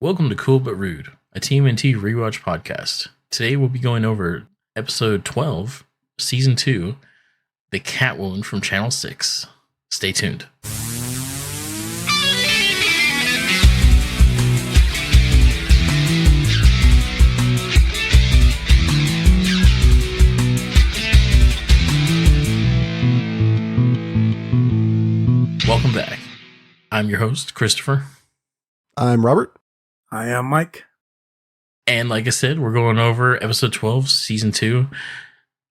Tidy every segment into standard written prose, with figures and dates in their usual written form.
Welcome to Cool But Rude, a TMNT rewatch podcast. Today we'll be going over episode 12, season 2, The Catwoman from Channel 6. Stay tuned. Welcome back. I'm your host, Christopher. I'm Robert. I am Mike. And like I said, we're going over episode 12, season 2,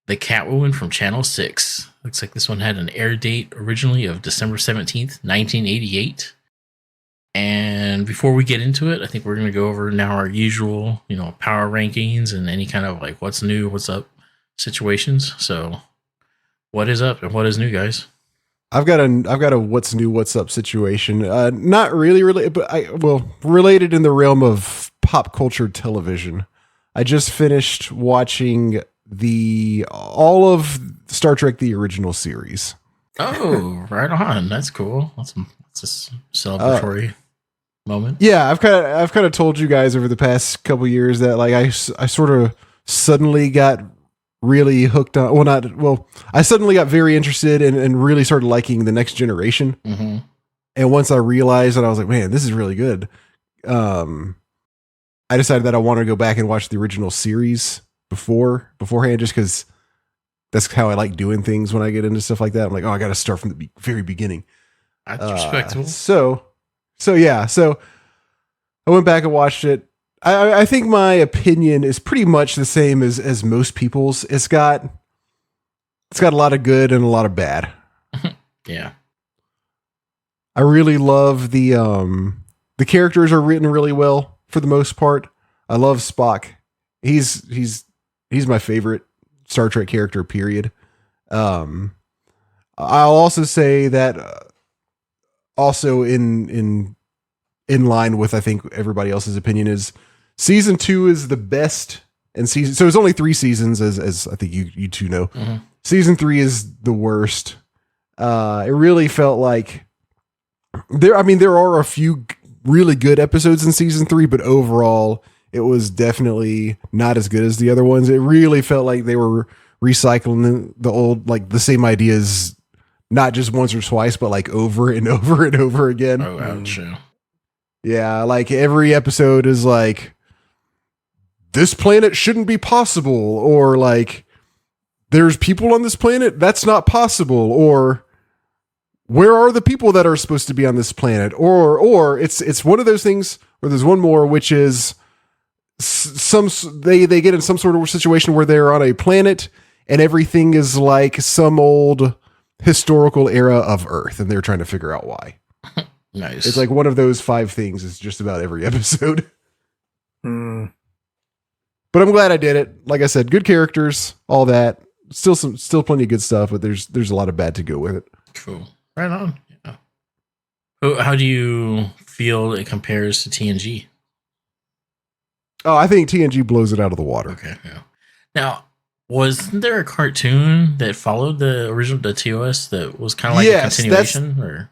The Catwoman from Channel 6. Looks like this one had an air date originally of December 17th, 1988. And before we get into it, I think we're going to go over now our usual, power rankings and any kind of like what's new, what's up situations. So what is up and what is new, guys? I've got a what's new, what's up situation. Not really related, but related in the realm of pop culture television. I just finished watching all of Star Trek, the original series. Oh, right on. That's cool. That's a celebratory moment. Yeah, I've kind of told you guys over the past couple years that like I sort of suddenly got really hooked on. I suddenly got very interested and really started liking The Next Generation. Mm-hmm. And once I realized that, I was like, man, this is really good. I decided that I wanted to go back and watch the original series beforehand, just because that's how I like doing things when I get into stuff like that. I'm like, oh, I got to start from the very beginning. That's respectable. So I went back and watched it. I think my opinion is pretty much the same as most people's. It's got a lot of good and a lot of bad. Yeah. I really love the characters are written really well for the most part. I love Spock. He's my favorite Star Trek character, period. I'll also say that also in line with I think everybody else's opinion is season 2 is the best, and so it's only 3 seasons as I think you two know. Mm-hmm. Season 3 is the worst. It really felt like there are a few really good episodes in season 3, but overall it was definitely not as good as the other ones. It really felt like they were recycling the old, like the same ideas, not just once or twice, but like over and over and over again. Oh, ouch. Yeah, like every episode is like, this planet shouldn't be possible, or like, there's people on this planet, that's not possible, or where are the people that are supposed to be on this planet? Or it's one of those things, or there's one more, which is they get in some sort of situation where they're on a planet and everything is like some old historical era of Earth, and they're trying to figure out why. Nice. It's like one of those 5 things is just about every episode. But I'm glad I did it. Like I said, good characters, all that. Still plenty of good stuff, but there's a lot of bad to go with it. Cool. Right on. Yeah. How do you feel it compares to TNG? Oh, I think TNG blows it out of the water. Okay. Yeah. Now, wasn't there a cartoon that followed the original TOS that was kind of like a continuation? Or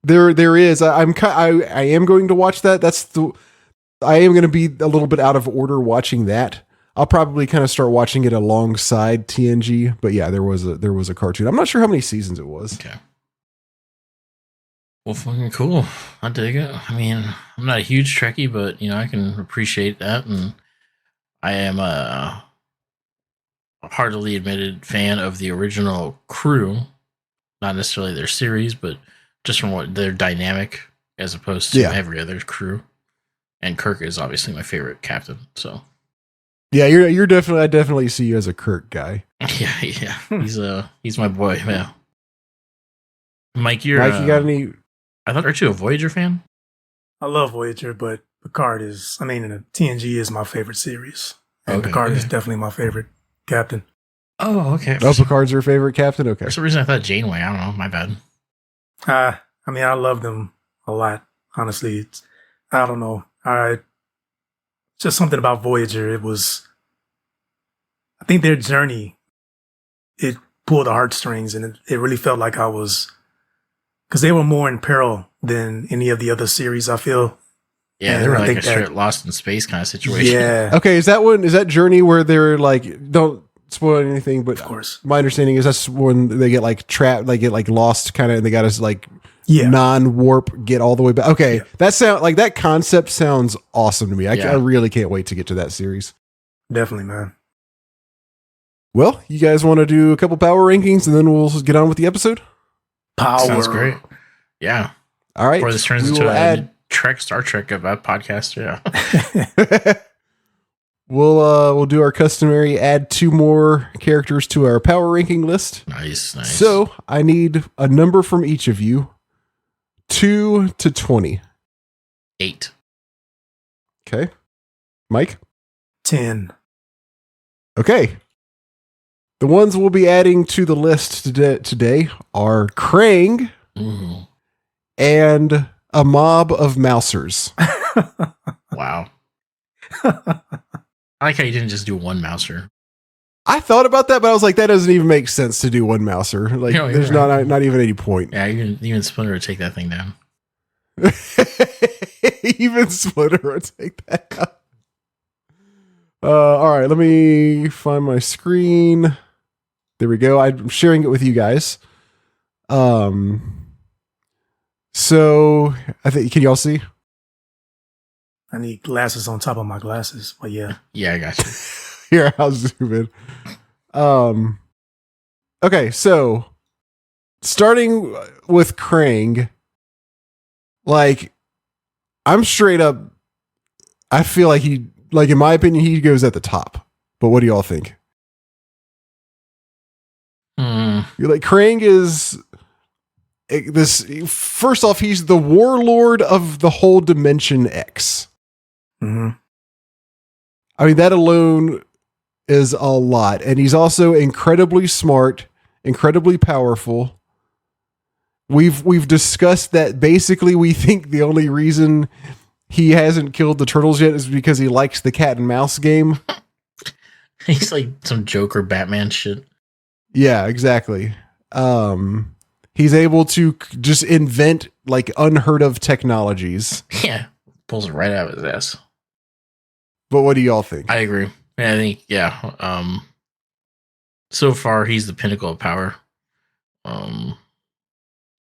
there is. I am going to watch that. I am going to be a little bit out of order watching that. I'll probably kind of start watching it alongside TNG. But yeah, there was a cartoon. I'm not sure how many seasons it was. Okay. Well, fucking cool. I dig it. I mean, I'm not a huge Trekkie, but I can appreciate that, and I am a heartily admitted fan of the original crew, not necessarily their series, but just from what their dynamic as opposed to every other crew. And Kirk is obviously my favorite captain. So yeah, you're definitely, I definitely see you as a Kirk guy. Yeah. He's my boy. Yeah. Mike, you got any? Aren't you a Voyager fan? I love Voyager, but Picard TNG is my favorite series. And Okay, Picard is definitely my favorite captain. Oh, okay. Oh, Picard's your favorite captain? Okay. For some reason I thought Janeway. I don't know. My bad. I love them a lot. Honestly, I don't know. Just something about Voyager. I think their journey, it pulled the heartstrings, and it really felt like because they were more in peril than any of the other series, I feel. Yeah, And they were I like think a that- straight Lost in Space kind of situation. Yeah, Okay, is that Journey where they're like, don't spoil anything, but of course. my understanding is that's when they get like trapped, they get like lost kind of, and they got to like Yeah, non-warp get all the way back. Okay, Yeah. that concept sounds awesome to me. I Yeah. really can't wait to get to that series. definitely, man. Well, you guys want to do a couple power rankings and then we'll get on with the episode? Power. Sounds great. Yeah. All right. Before this turns we into will a Star Trek podcast. Yeah. we'll do our customary add 2 more characters to our power ranking list. Nice. So I need a number from each of you, 2 to 20. 8. Okay. Mike? 10. Okay. The ones we'll be adding to the list today are Krang Ooh. and a mob of mousers. Wow. I like how you didn't just do one mouser. I thought about that, but I was like, that doesn't even make sense to do one mouser. Like, No, you're there's right. not even any point. Yeah, even Splinter would take that thing down. Even Splitter would take that out. All right, let me find my screen. There we go. I'm sharing it with you guys. So I think, can y'all see? I need glasses on top of my glasses, but yeah. Yeah, I got you. Here, I'll zoom in. Okay, so starting with Krang, like, I'm straight up, I feel like in my opinion, he goes at the top. But what do y'all think? You're like, Krang is this, first off, he's the warlord of the whole Dimension X. Mm-hmm. I mean, that alone is a lot. And he's also incredibly smart, incredibly powerful. We've discussed that basically we think the only reason he hasn't killed the turtles yet is because he likes the cat and mouse game. He's like some Joker Batman shit. Yeah, exactly. He's able to just invent like unheard of technologies. Yeah. Pulls it right out of his ass. But what do y'all think? I agree. Yeah, I think, yeah. So far, he's the pinnacle of power.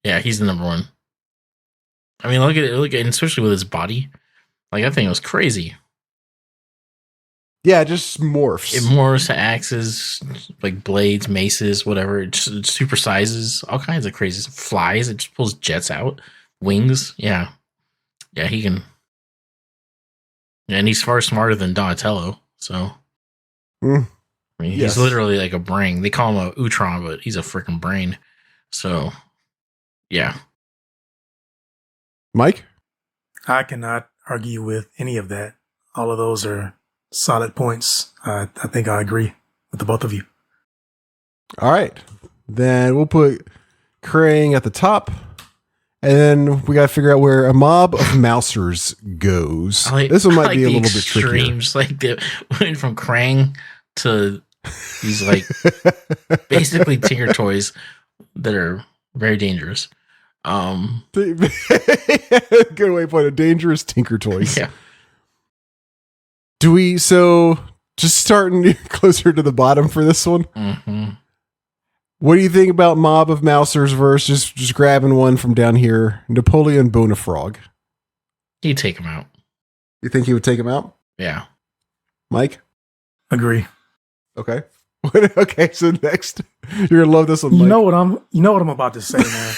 Yeah, he's the number one. I mean, look at it, especially with his body. Like, that thing was crazy. Yeah, it just morphs. It morphs to axes, like blades, maces, whatever. It supersizes, all kinds of crazy. Flies, it just pulls jets out. Wings, yeah. Yeah, he can. And he's far smarter than Donatello, so. I mean, he's literally like a brain. They call him a Utron, but he's a freaking brain. So, yeah. Mike? I cannot argue with any of that. All of those are solid points. I think I agree with the both of you. All right. Then we'll put Krang at the top. And then we got to figure out where a mob of mousers goes. This one might be a little bit trickier. Extremes, like they went from Krang to these like basically Tinker Toys that are very dangerous. Good way to put it. Dangerous Tinker Toys. Yeah. So just starting closer to the bottom for this one. Mm-hmm. What do you think about Mob of Mousers versus just grabbing one from down here, Napoleon Bonafrog? He'd take him out. You think he would take him out? Yeah. Mike? Agree. Okay. Okay, so next, you're gonna love this one. You Mike. know what I'm about to say, man.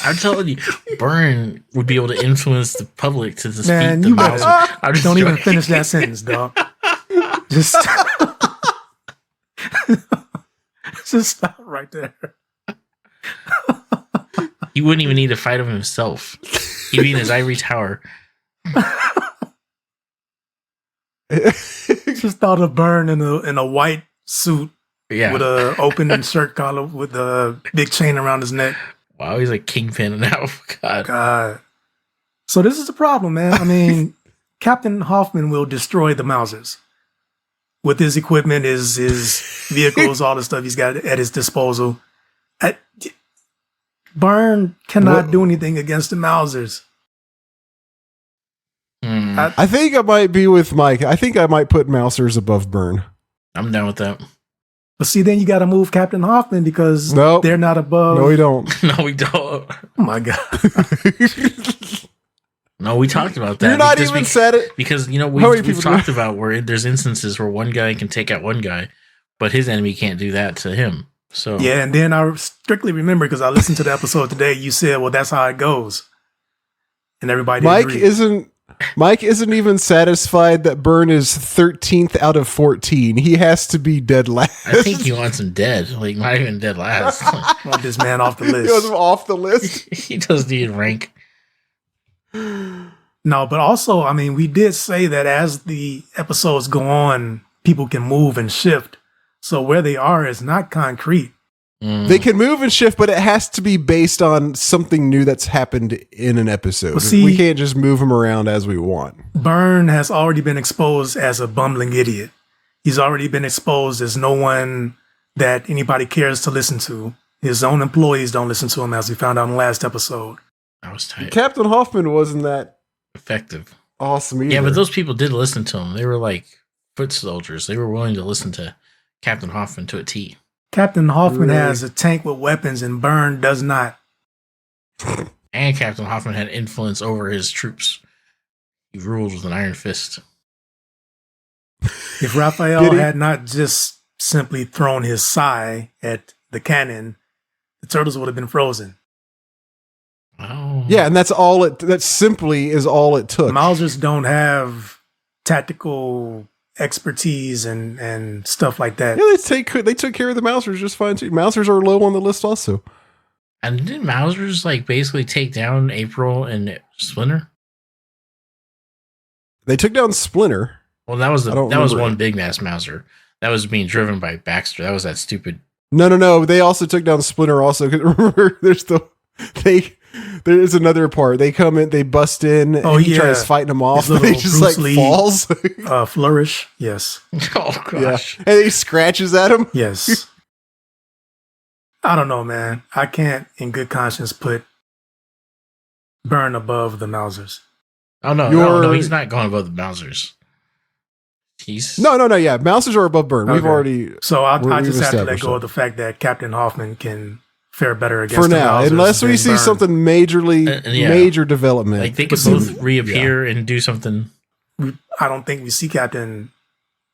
I'm telling you, Byrne would be able to influence the public to defeat Man, the you mouse. better don't even finish that sentence, dog. Just stop right there. He wouldn't even need to fight him himself. He'd be in his ivory tower. Just thought of Byrne in a white suit Yeah. with a open shirt collar with a big chain around his neck. Wow, he's like Kingpin now. God. God. So this is the problem, man. I mean, Captain Hoffman will destroy the Mousers with his equipment, his vehicles, all the stuff he's got at his disposal. Byrne cannot do anything against the Mousers. I think I might be with Mike. I think I might put Mousers above Burn. I'm down with that. But see, then you got to move Captain Hoffman because Nope. they're not above. No, we don't. No, we don't. Oh my God. No, we talked about that. You're not even said it. Because, you know, How many we've people talked about where there's instances where one guy can take out one guy, but his enemy can't do that to him. So Yeah, and then I strictly remember because I listened to the episode today. You said, "Well, that's how it goes," and everybody. Mike isn't even satisfied that Burn is 13th out of 14. He has to be dead last. I think he wants him dead. Like, not even dead last. Want this man off the He list. wants him off the list. He does need rank. No, but also, I mean, we did say that as the episodes go on, people can move and shift. So where they are is not concrete. They can move and shift, but it has to be based on something new that's happened in an episode. Well, see, we can't just move them around as we want. Byrne has already been exposed as a bumbling idiot. He's already been exposed as no one that anybody cares to listen to. His own employees don't listen to him, as we found out in the last episode. I was tight. Captain Hoffman wasn't that Effective. awesome either. Yeah, but those people did listen to him. They were like foot soldiers. They were willing to listen to Captain Hoffman to a T. Captain Hoffman Really? has a tank with weapons and Byrne does not. And Captain Hoffman had influence over his troops. He ruled with an iron fist. If Raphael had not just simply thrown his sai at the cannon, the turtles would have been frozen. Oh. Yeah, and that simply is all it took. Mausers don't have tactical expertise and stuff like that. Yeah, they took care of the Mousers just fine too. Mousers are low on the list also. And didn't Mausers like basically take down April and Splinter? They took down Splinter. Well, that was I don't that was remember one it. big mass Mauser. That was being driven by Baxter. That was that stupid. No. They also took down Splinter also. 'Cause remember, there's another part. They come in, they bust in, and he tries fighting them off. His And he little just Bruce like Lee, falls. flourish. Yes. Oh Yeah. gosh. And he scratches at him. Yes. I don't know, man. I can't in good conscience put Byrne above the Mausers. Oh no, he's not going above the Mausers. He's No. Yeah, Mousers are above Burn. We've Okay. already So I we've just have to let established go that. of the fact that Captain Hoffman can fare better against for the now, Mausers unless we than see Byrne. something Yeah. major development. like they could see, both reappear and do something. I don't think we see Captain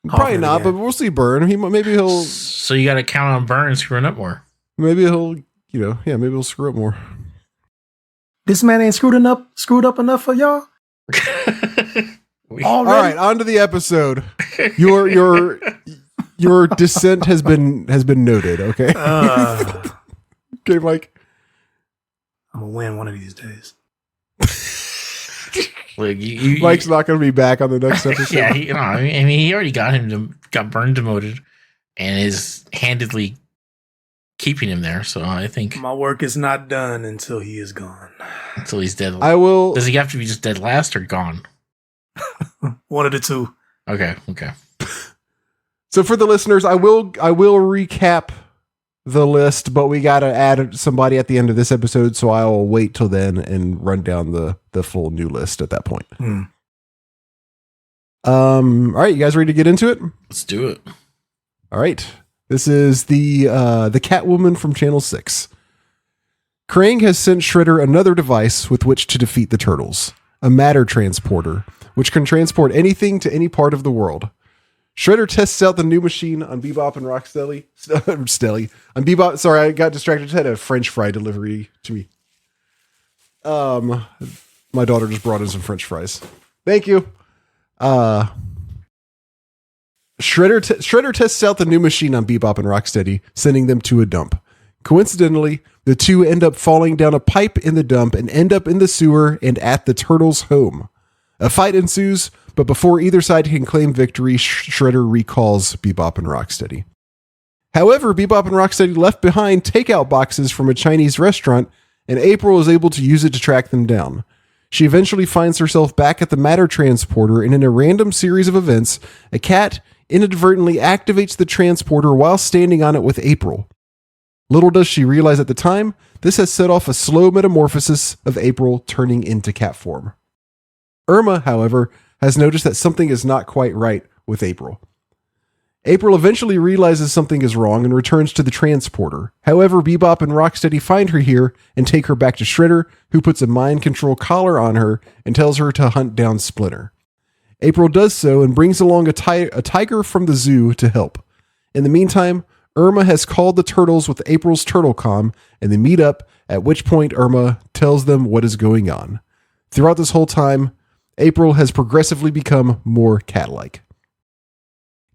Probably Hoffman not, again. but we'll see Burn. Maybe he'll So you got to count on Burn screwing up more. maybe he'll screw up more. This man ain't screwed up enough for y'all. We- All right, on to the episode. Your dissent has been noted. Okay, okay, Mike. I'm gonna win one of these days. Like Mike's not going to be back on the next episode. yeah, I mean, he already got Burn demoted, and is handedly keeping him there. So I think My work is not done until he is gone. until he's dead. I will. Does he have to be just dead last or gone? One of the two. Okay. So for the listeners, I will recap the list, but we got to add somebody at the end of this episode, so I will wait till then and run down the full new list at that point. All right, you guys ready to get into it? Let's do it. All right. This is the Catwoman from Channel 6. Krang has sent Shredder another device with which to defeat the Turtles, a matter transporter, which can transport anything to any part of the world. Shredder tests out the new machine on Bebop and Rocksteady. On Bebop, sorry, I got distracted. Just had a French fry delivery to me. My daughter just brought in some French fries. Thank you. Shredder tests out the new machine on Bebop and Rocksteady, sending them to a dump. Coincidentally, the two end up falling down a pipe in the dump and end up in the sewer and at the Turtles' home. A fight ensues, but before either side can claim victory, Shredder recalls Bebop and Rocksteady. However, Bebop and Rocksteady left behind takeout boxes from a Chinese restaurant, and April is able to use it to track them down. She eventually finds herself back at the matter transporter, and in a random series of events, a cat inadvertently activates the transporter while standing on it with April. Little does she realize at the time, this has set off a slow metamorphosis of April turning into cat form. Irma, however, has noticed that something is not quite right with April. April eventually realizes something is wrong and returns to the transporter. However, Bebop and Rocksteady find her here and take her back to Shredder, who puts a mind control collar on her and tells her to hunt down Splinter. April does so and brings along a tiger from the zoo to help. In the meantime, Irma has called the turtles with April's turtlecom, and they meet up, at which point Irma tells them what is going on. Throughout this whole time, April has progressively become more cat-like.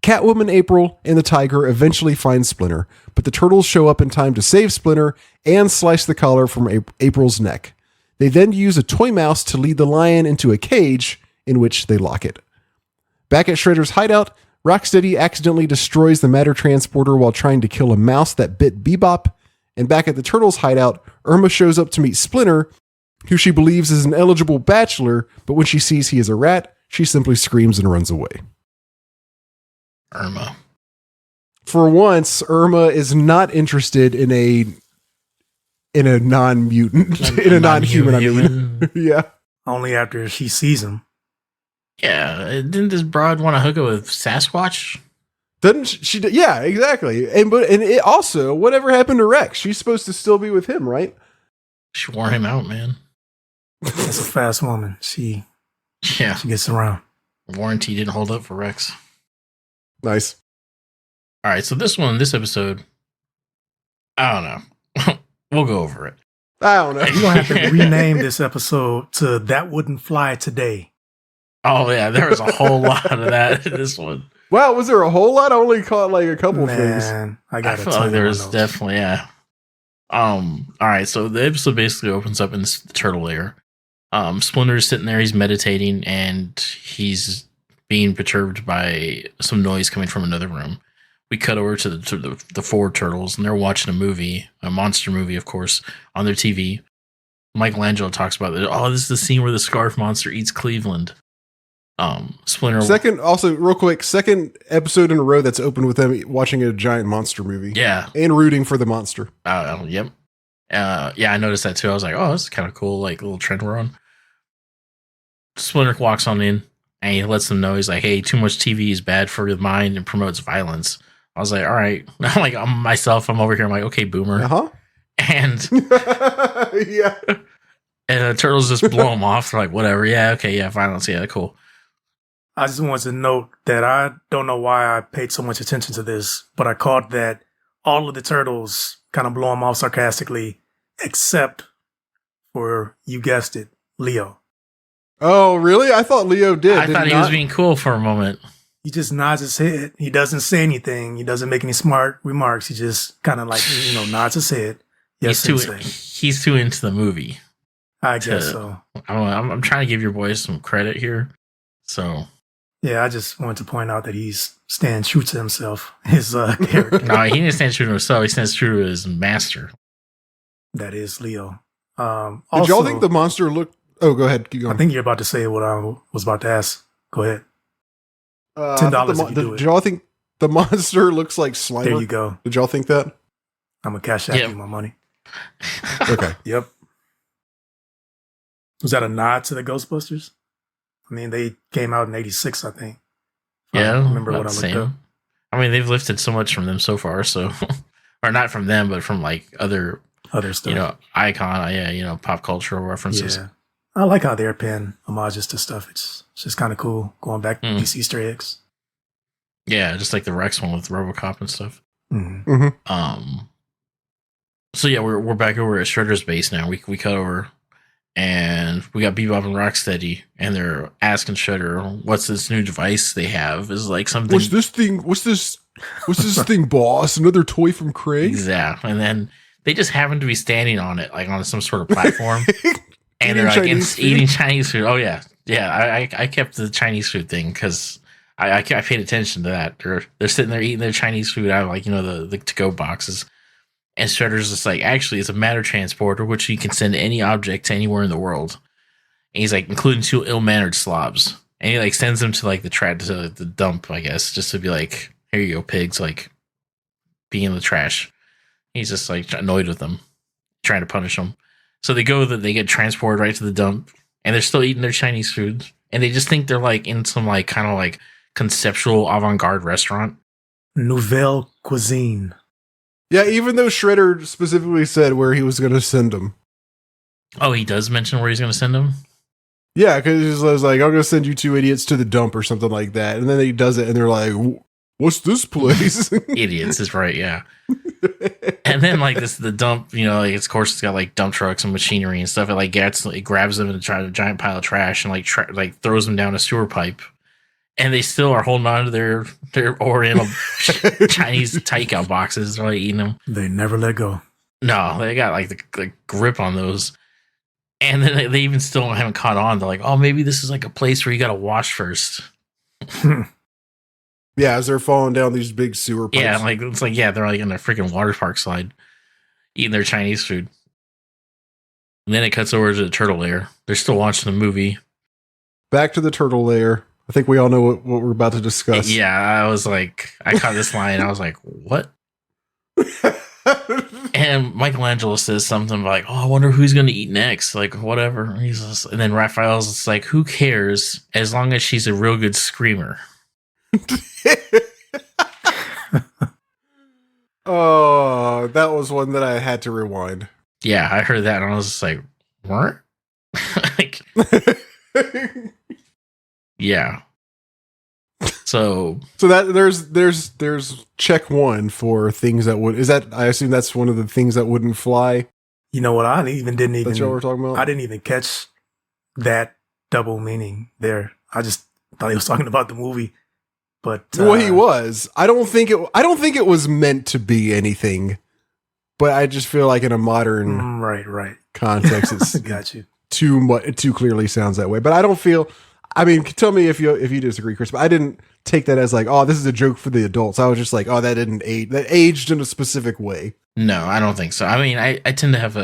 Catwoman, April, and the tiger eventually find Splinter, but the turtles show up in time to save Splinter and slice the collar from April's neck. They then use a toy mouse to lead the lion into a cage in which they lock it. Back at Shredder's hideout, Rocksteady accidentally destroys the matter transporter while trying to kill a mouse that bit Bebop, and back at the turtles' hideout, Irma shows up to meet Splinter, who she believes is an eligible bachelor, but when she sees he is a rat, she simply screams and runs away. Irma. For once, Irma is not interested in a non-mutant, in a non-human. I mean, yeah. Only after she sees him. Yeah, didn't this broad want to hook up with Sasquatch? Doesn't she? Yeah, exactly. And it also, whatever happened to Rex? She's supposed to still be with him, right? She wore him out, man. That's a fast woman. She gets around. Warranty didn't hold up for Rex. Nice. All right, so this episode, I don't know. We'll go over it. I don't know. You're going to have to rename this episode to That Wouldn't Fly Today. Oh, yeah, there was a whole lot of that in this one. Wow, was there a whole lot? I only caught like a couple things. I feel like there was definitely, yeah. All right, so the episode basically opens up in the turtle lair. Splinter's sitting there, he's meditating, and he's being perturbed by some noise coming from another room. We cut over to the four turtles, and they're watching a movie, a monster movie, of course, on their TV. Michelangelo talks about it. Oh, this is the scene where the scarf monster eats Cleveland. Splinter. Second episode in a row that's opened with them watching a giant monster movie. Yeah. And rooting for the monster. Yep. Yeah, I noticed that too. I was like, oh, this is kind of cool, like little trend we're on. Splinter walks on in and he lets them know, he's like, hey, too much TV is bad for the mind and promotes violence. I was like, all right. I'm like, I'm over here. I'm like, okay, boomer. Uh-huh. And yeah. And the turtles just blow him off. They're like, whatever. Yeah, okay, yeah, violence. Yeah, cool. I just wanted to note that I don't know why I paid so much attention to this, but I caught that all of the turtles kind of blow him off sarcastically, except for, you guessed it, Leo. Oh, really? I thought Leo did. I thought he was being cool for a moment. He just nods his head. He doesn't say anything. He doesn't make any smart remarks. He just kind of like, nods his head. Yes, he's too into the movie. I guess so. I'm trying to give your boys some credit here. So yeah, I just wanted to point out that he's staying true to himself, his character. No, he didn't stand true to himself. He stands true to his master. That is Leo. Did y'all think the monster looked... Oh, go ahead. Keep going. I think you're about to say what I was about to ask. Go ahead. $10 Did y'all think the monster looks like Slimer? There you go. Did y'all think that? I'm going to cash out you my money. Okay. Yep. Was that a nod to the Ghostbusters? I mean, they came out in 86, I think. Yeah. I remember what I looked up. I mean, they've lifted so much from them so far, so... or not from them, but from, like, other stuff. Icon, pop cultural references. Yeah. I like how they're paying homages to stuff. It's just kind of cool going back to these Easter eggs. Yeah, just like the Rex one with RoboCop and stuff. Mm-hmm. Mm-hmm. So yeah, we're back over at Shredder's base now. We cut over, and we got Bebop and Rocksteady, and they're asking Shredder, "What's this new device they have? Is like something? What's this thing? What's this thing, boss? Another toy from Craig?" Exactly. And then they just happen to be standing on it, like on some sort of platform. And they're like eating Chinese food. Oh yeah, yeah. I kept the Chinese food thing because I paid attention to that. They're sitting there eating their Chinese food out of like the to-go boxes. And Shredder's just like, actually, it's a matter transporter which you can send any object to anywhere in the world. And he's like, including 2 ill-mannered slobs. And he like sends them to like the dump, I guess, just to be like, here you go, pigs, like be in the trash. He's just like annoyed with them, trying to punish them. So they get transported right to the dump, and they're still eating their Chinese food. and they just think they're like in some like kind of like conceptual avant-garde restaurant. Nouvelle cuisine. Yeah, even though Shredder specifically said where he was going to send them. Oh, he does mention where he's going to send them? Yeah, because he was like, I'm going to send you two idiots to the dump or something like that. And then he does it and they're like, what's this place? Idiots is right, yeah. And then like the dump, you know, like of course it's got like dump trucks and machinery and stuff. It like grabs them in a giant pile of trash and like throws them down a sewer pipe. And they still are holding on to their Oriental Chinese takeout boxes. They're like eating them. They never let go. No, they got like the grip on those. And then they even still haven't caught on. They're like, oh, maybe this is like a place where you got to wash first. Yeah, as they're falling down these big sewer pipes. Yeah, like it's like, yeah, they're like in their freaking water park slide eating their Chinese food. And then it cuts over to the turtle lair. They're still watching the movie. Back to the turtle lair. I think we all know what we're about to discuss. Yeah, I was like, I caught this line. I was like, what? And Michelangelo says something like, oh, I wonder who's going to eat next. Like, whatever. And then Raphael's just like, who cares as long as she's a real good screamer. Oh, that was one that I had to rewind. Yeah, I heard that and I was just like, what? Like, yeah. So that there's check one for things that would, is that, I assume that's one of the things that wouldn't fly. You know what? That's what we're talking about. I didn't even catch that double meaning there. I just thought he was talking about the movie. But well, he was. I don't think it was meant to be anything. But I just feel like in a modern right context, it's got you. It too clearly sounds that way. But I don't feel. I mean, tell me if you disagree, Chris. But I didn't take that as like, oh, this is a joke for the adults. I was just like, oh, that didn't age. That aged in a specific way. No, I don't think so. I mean, I tend to have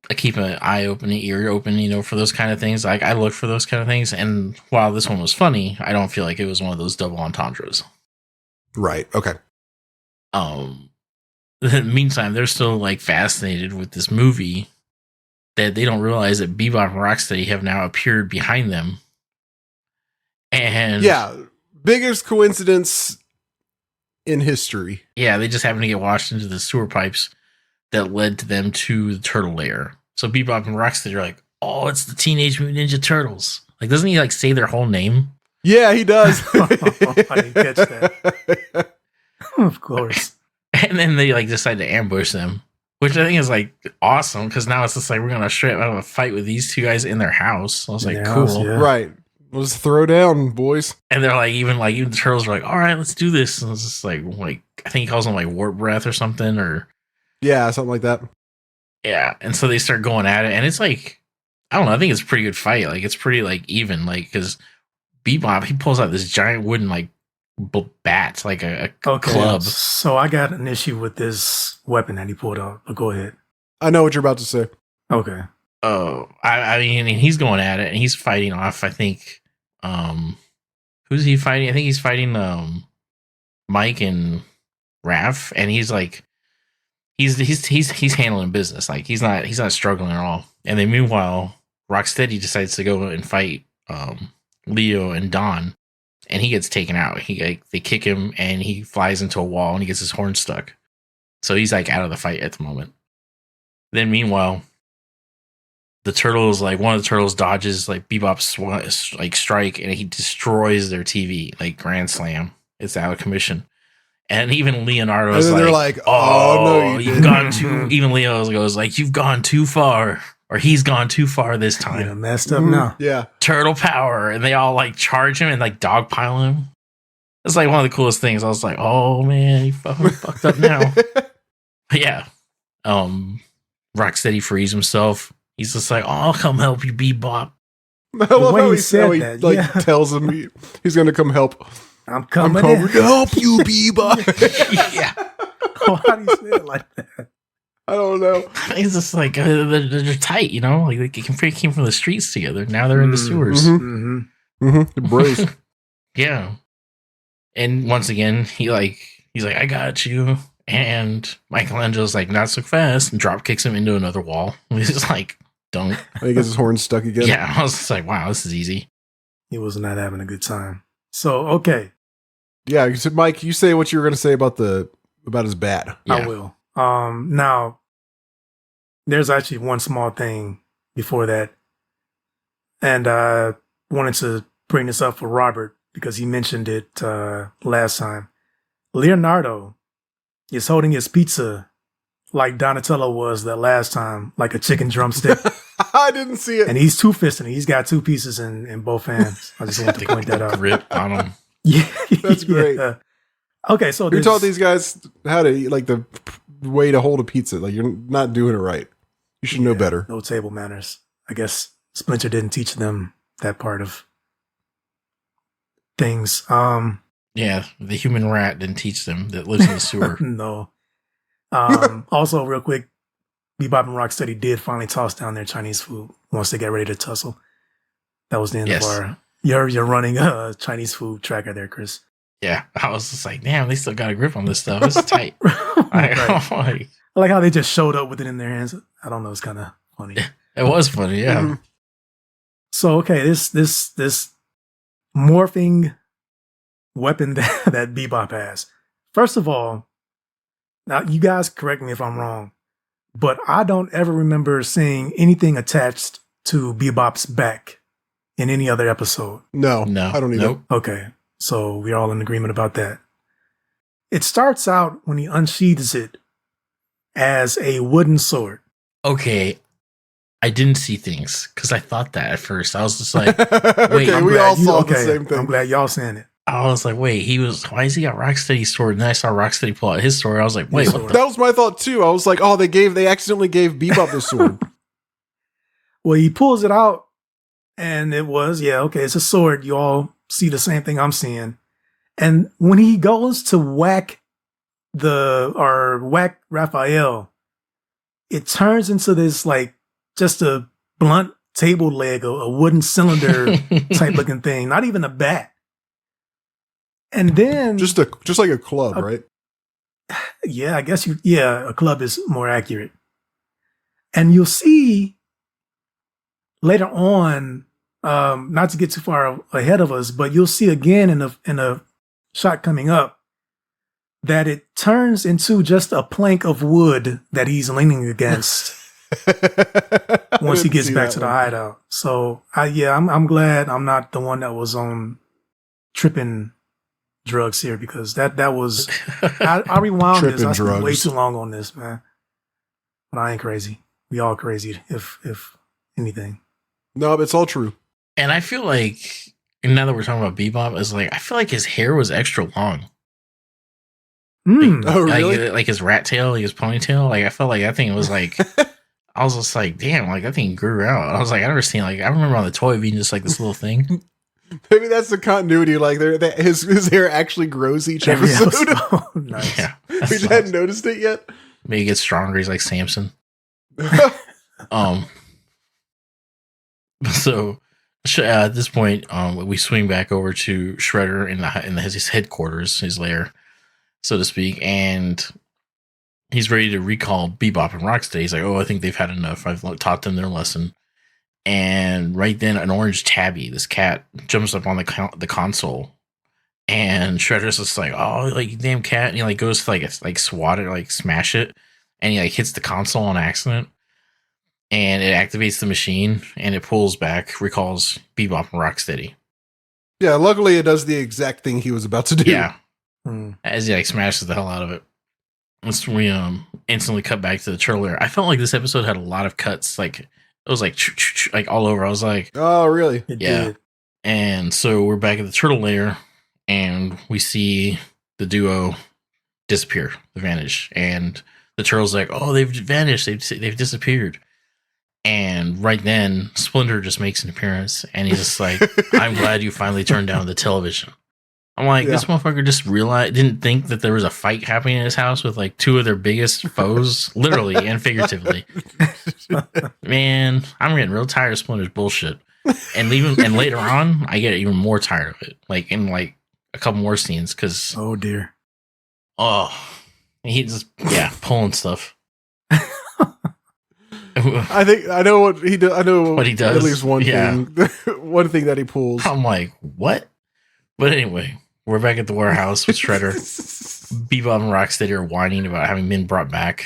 I keep an eye open, an ear open, you know, for those kind of things. Like I look for those kind of things. And while this one was funny, I don't feel like it was one of those double entendres. Right. Okay. In the meantime, they're still like fascinated with this movie that they don't realize that Bebop and Rocksteady have now appeared behind them. And yeah, biggest coincidence in history. Yeah, they just happened to get washed into the sewer pipes that led to them to the turtle lair. So Bebop and Rocksteady are like, oh, it's the Teenage Mutant Ninja Turtles. Like, doesn't he like say their whole name? Yeah, he does. I didn't catch that. Of course. And then they like decide to ambush them, which I think is like awesome because now it's just like we're gonna straight up have a fight with these two guys in their house. I was like, cool, yeah. Right? Let's throw down, boys. And they're like, even the turtles are like, all right, let's do this. And it's just like I think he calls them like warp breath or something, or yeah, something like that. Yeah, and so they start going at it, and it's like I don't know. I think it's a pretty good fight. Like it's pretty like even, like because Bebop he pulls out this giant wooden like bat, like a club. So I got an issue with this weapon that he pulled out. But go ahead. I know what you're about to say. Okay. Oh, I mean, he's going at it, and he's fighting off. I think, who's he fighting? I think he's fighting Mike and Raph, and he's like, he's handling business. Like he's not struggling at all. And then meanwhile, Rocksteady decides to go and fight Leo and Don. And he gets taken out. They kick him, and he flies into a wall, and he gets his horn stuck. So he's like out of the fight at the moment. Then meanwhile, the turtles, like one of the turtles dodges like Bebop's like strike, and he destroys their TV, like grand slam. It's out of commission. And even Leonardo's and they're like, "Oh no, you've gone too." Even Leo goes like, "You've gone too far." Or he's gone too far this time. Yeah, messed up now. Yeah. Turtle power. And they all like charge him and like dogpile him. It's like one of the coolest things. I was like, oh man, he fucked up now. But yeah. Rocksteady frees himself. He's just like, oh, I'll come help you, Bebop. I love how he tells him he's going to come help. I'm coming to help you, Bebop. Yeah. Why do you say it like that? I don't know. He's just like they're tight, you know. Like they came from the streets together. Now they're in the sewers. The bros. Yeah. And once again, he's like, I got you. And Michelangelo's like, not so fast, and drop kicks him into another wall. And he's just like, don't. He gets his horn stuck again. Yeah, I was just like, wow, this is easy. He was not having a good time. So, okay. Yeah, so Mike, you say what you were going to say about his bat. Yeah. I will. Now, there's actually one small thing before that. And I wanted to bring this up for Robert because he mentioned it last time. Leonardo is holding his pizza like Donatello was that last time, like a chicken drumstick. I didn't see it. And he's two-fisting it. He's got two pieces in both hands. I just wanted to point that out. Grip on him. Yeah. That's great. Yeah. Okay, so You taught these guys how to eat, like the way to hold a pizza. Like you're not doing it right. You should know better. No table manners. I guess Splinter didn't teach them that part of things. Yeah, the human rat didn't teach them that lives in the sewer. No. Also, real quick, Bebop and Rocksteady did finally toss down their Chinese food once they got ready to tussle. That was the end of our. You're running a Chinese food tracker there, Chris. Yeah, I was just like, damn, they still got a grip on this stuff. This is tight. Right. Like, I like how they just showed up with it in their hands. I don't know. It's kind of funny. it was funny, yeah. Mhm. So okay, this morphing weapon that Bebop has. First of all, now you guys correct me if I'm wrong, but I don't ever remember seeing anything attached to Bebop's back in any other episode. No, No, I don't either. nope. Okay, so we're all in agreement about that. It starts out when he unsheathes it as a wooden sword. Okay, I didn't see things because I thought that at first. I was just like, Okay, I'm we glad all saw the same I'm thing. glad y'all saying it. I was like, wait, why has he got Rocksteady's sword? And then I saw Rocksteady pull out his sword. I was like, wait, His what sword. the? That was my thought too. I was like, oh, they accidentally gave Bebop the sword. Well, he pulls it out, and it was, it's a sword. You all see the same thing I'm seeing. And when he goes to whack Raphael, it turns into this like just a blunt table leg, a wooden cylinder type looking thing, not even a bat. And then just like a club, right? I guess a club is more accurate. And you'll see later on, not to get too far ahead of us, but you'll see again in a shot coming up that it turns into just a plank of wood that he's leaning against once he gets back to the hideout. So I'm glad I'm not the one that was on tripping drugs here, because that was I rewound this. I spent way too long on this, man. But I ain't crazy. We all crazy, if anything. No, it's all true. And I feel like, now that we're talking about Bebop, is like, I feel like his hair was extra long. Oh, really? Like his rat tail, like his ponytail. Like I felt like that thing was like, I was just like, damn, like that thing grew out. I was like, I never seen, like, I remember on the toy being just like this little thing. Maybe that's the continuity. Like his hair actually grows each Every episode. episode. Nice. Yeah. We just hadn't noticed it yet. Maybe he gets stronger. He's like Samson. So at this point, we swing back over to Shredder in his headquarters, his lair, so to speak, and he's ready to recall Bebop and Rocksteady. He's like, "Oh, I think they've had enough. I've taught them their lesson." And right then, an orange tabby, this cat, jumps up on the console, and Shredder's just like, "Oh, like damn cat!" And he like goes to like swat it, like smash it, and he like hits the console on accident. And it activates the machine, and it pulls back, recalls Bebop and Rocksteady. Yeah, luckily it does the exact thing he was about to do. Yeah, as he like smashes the hell out of it. Once we instantly cut back to the turtle lair. I felt like this episode had a lot of cuts, like it was like all over. I was like, oh, really? It yeah. did. And so we're back at the turtle lair, and we see the duo disappear, the vanish, and the turtle's like, "Oh, they've vanished. They've disappeared." And right then, Splinter just makes an appearance, and he's just like, "I'm glad you finally turned down the television." I'm like, this motherfucker just didn't think that there was a fight happening in his house with like two of their biggest foes, literally and figuratively. Man, I'm getting real tired of Splinter's bullshit. And later on, I get even more tired of it. Like in like a couple more scenes, because Oh dear. he just pulling stuff. I think I know what he does. I know What he does? At least one Yeah. thing. One thing that he pulls. I'm like, what? But anyway, we're back at the warehouse with Shredder. Bebop and Rocksteady are whining about having been brought back.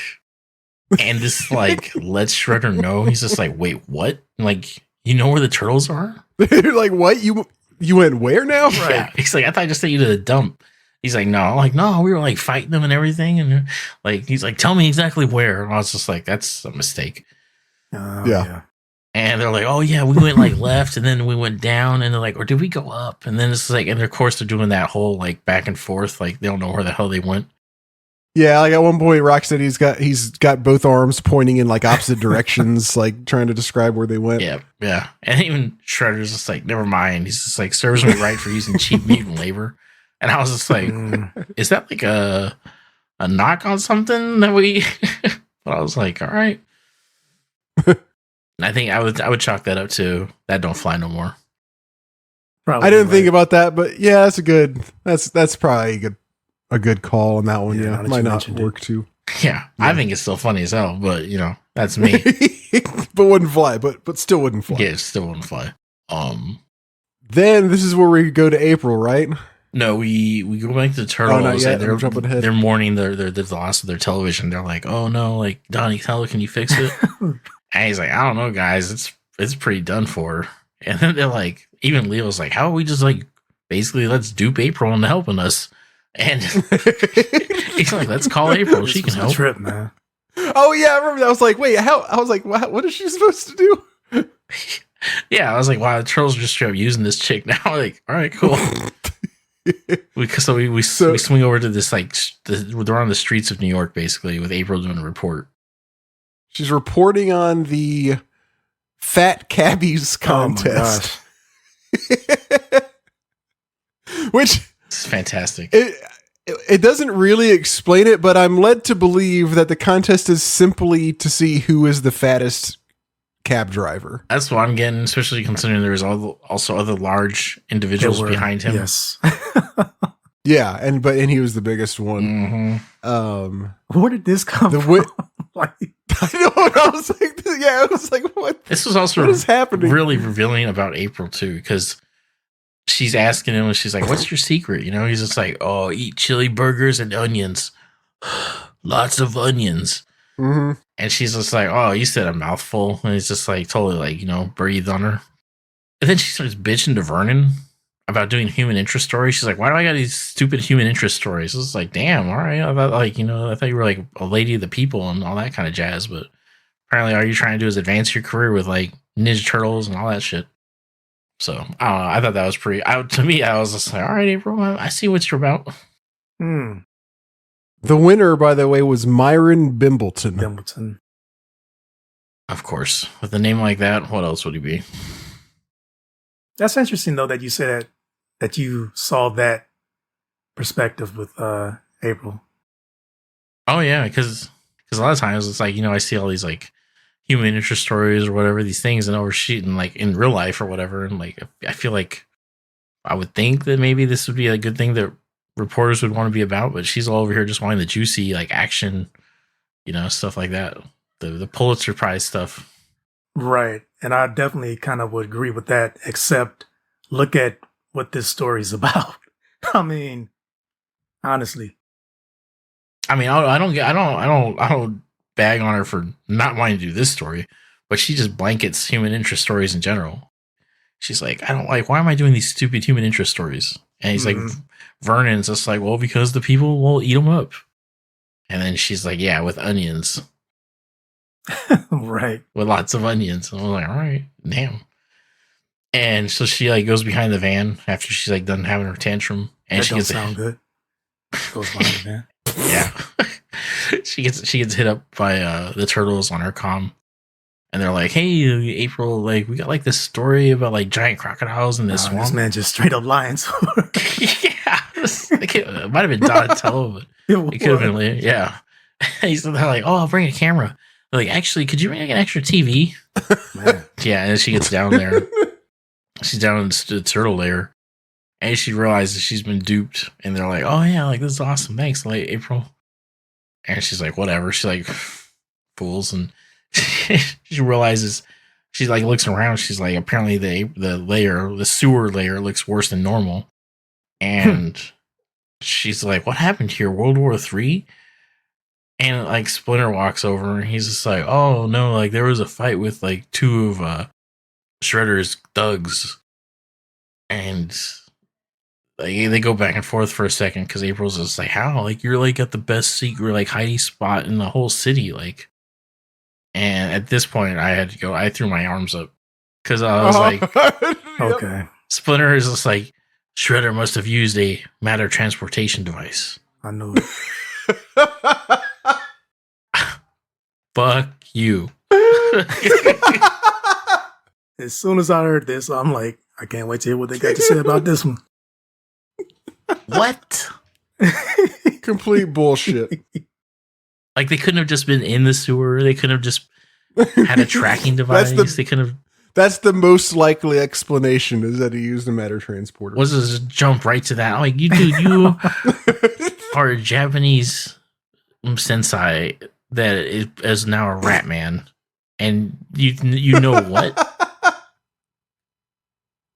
And this like lets Shredder know. He's just like, wait, what? Like, you know where the turtles are? You're like, what? You went where now? Yeah. He's like, I thought I just sent you to the dump. He's like, no. I'm like, no, we were like fighting them and everything. And like, he's like, tell me exactly where. And I was just like, that's a mistake. Yeah. And they're like, oh yeah, we went like left and then we went down. And they're like, or did we go up? And then it's like, and of course they're doing that whole like back and forth. Like they don't know where the hell they went. Yeah, like at one point, he's got both arms pointing in like opposite directions, like trying to describe where they went. Yeah. And even Shredder's just like, never mind. He's just like, serves me right for using cheap mutant labor. And I was just like, is that like a knock on something that we? But I was like, all right. And I think I would chalk that up to that don't fly no more. Probably I didn't think about that, but yeah, that's probably a good call on that one. Yeah, Yeah, now that might you not mentioned work too. Yeah, I think it's still funny as hell, but you know, that's me. But wouldn't fly. But still wouldn't fly. Yeah, it still wouldn't fly. Then this is where we go to April, right? No, we go back to the turtles. not yet. And I'm jumping ahead. they're mourning the loss of their television. They're like, oh no, like Donatello, can you fix it? And he's like, I don't know, guys, it's pretty done for. And then they're like, even Leo's like, how about we just like basically let's dupe April into helping us? And he's like, let's call April. She can help. Trip, man. Oh yeah, I remember that. I was like, wait, how? I was like, what is she supposed to do? Yeah, I was like, wow, the trolls are just straight up using this chick now. Like, all right, cool. we swing over to this like they're on the streets of New York basically with April doing a report. She's reporting on the Fat Cabbies contest. Which it's fantastic. It doesn't really explain it, but I'm led to believe that the contest is simply to see who is the fattest cab driver. That's what I'm getting, especially considering there's also other large individuals behind him. Yes. Yeah, and he was the biggest one. Mm-hmm. Where did this come from? Like, I know. I was like, yeah, I was like, what? This was also what is happening? Really revealing about April too, because she's asking him, and she's like, "What's your secret?" You know, he's just like, "Oh, eat chili burgers and onions, lots of onions." Mm-hmm. And she's just like, "Oh, you said a mouthful," and he's just like totally like breathed on her. And then she starts bitching to Vernon about doing human interest stories. She's like, "Why do I got these stupid human interest stories?" It's like, damn, all right. I thought I thought you were like a lady of the people and all that kind of jazz, but apparently all you're trying to do is advance your career with like Ninja Turtles and all that shit. So I don't know. I thought that was pretty. To me, I was just like, all right, April, I see what you're about. The winner, by the way, was Myron Bimbleton. Of course, with a name like that, what else would he be? That's interesting, though, that you say that you saw that perspective with April. Oh yeah, because a lot of times it's like I see all these like human interest stories or whatever, these things, and overshooting like in real life or whatever, and like I feel like I would think that maybe this would be a good thing that reporters would want to be about, but she's all over here just wanting the juicy like action, stuff like that, the Pulitzer Prize stuff. Right. And I definitely kind of would agree with that, except look at what this story's about. I mean, honestly. I mean, I don't bag on her for not wanting to do this story, but she just blankets human interest stories in general. She's like, I don't like, why am I doing these stupid human interest stories? And he's like, Vernon's just like, well, because the people will eat them up. And then she's like, yeah, with onions. Right. With lots of onions. And I was like, all right, damn. And so she like goes behind the van after she's like done having her tantrum. And that she don't sound good. Goes behind the van. Yeah. she gets hit up by the turtles on her comm. And they're like, hey, April, like we got like this story about like giant crocodiles in this swamp. This man just straight up lying. Yeah. It might have been Donatello, but it could have been later. Yeah. They're like, oh, I'll bring a camera. They're like, actually, could you bring like an extra TV? Yeah, and then she gets down there. She's down in the turtle lair. And she realizes she's been duped. And they're like, oh, yeah, like this is awesome. Thanks, like April. And she's like, whatever. She's like, fools. And she realizes, she like looks around. She's like, apparently the sewer layer looks worse than normal. And she's like, what happened here? World War III? And like Splinter walks over and he's just like, oh no, like there was a fight with like two of Shredder's thugs. And like, they go back and forth for a second because April's just like, how? Like you're like at the best secret like hiding spot in the whole city, like. And at this point, I had to go. I threw my arms up because I was like, Okay. Splinter is just like, Shredder must have used a matter transportation device. I knew it. Fuck you. As soon as I heard this, I'm like, I can't wait to hear what they got to say about this one. What? Complete bullshit. Like they couldn't have just been in the sewer. They couldn't have just had a tracking device. They couldn't have. That's the most likely explanation, is that he used a matter transporter. Was just jump right to that? Like you are a Japanese sensei that is now a rat man, and you know what?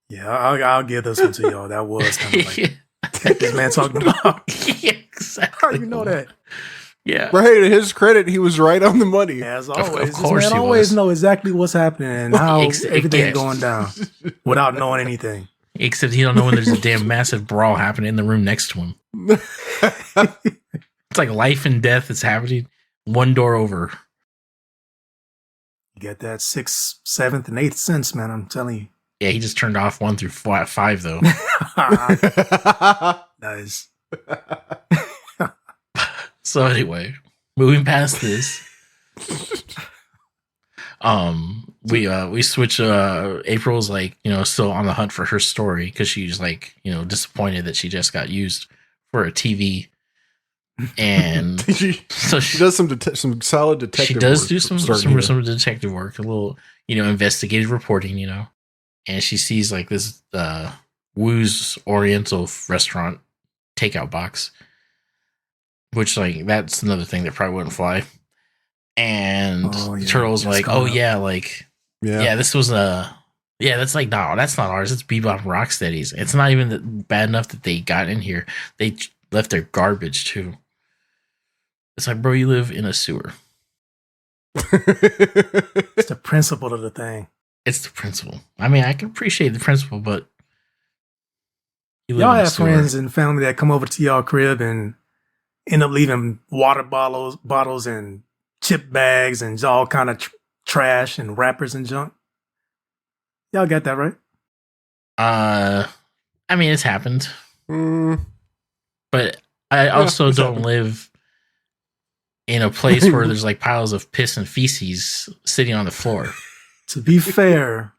Yeah, I'll give this one to y'all. That was kind of like this man talking about. Yeah, exactly. How you know that? Yeah. Right, to his credit, he was right on the money. As always, of course this man he always was. know exactly what's happening and how everything's yeah. going down without knowing anything. Except he don't know when there's a damn massive brawl happening in the room next to him. It's like life and death is happening one door over. You get that 6th, 7th, and 8th sense, man. I'm telling you. Yeah, he just turned off 1 through 5 though. Nice. So anyway, moving past this, we switch. April's like, still on the hunt for her story because she's like, disappointed that she just got used for a TV, and she does some solid detective. She does work do some detective work, a little investigative reporting, and she sees like this Woo's Oriental restaurant takeout box. Which, like, that's another thing that probably wouldn't fly. And Turtle's like, oh, yeah, like, yeah, this was that's like, no, that's not ours. It's Bebop and Rocksteady's. It's not even bad enough that they got in here. They left their garbage, too. It's like, bro, you live in a sewer. It's the principle of the thing. It's the principle. I mean, I can appreciate the principle, but y'all have friends and family that come over to y'all crib and end up leaving water bottles and chip bags and all kind of trash and wrappers and junk. Y'all got that right? I mean, it's happened. But I also don't live in a place where there's like piles of piss and feces sitting on the floor. To be fair,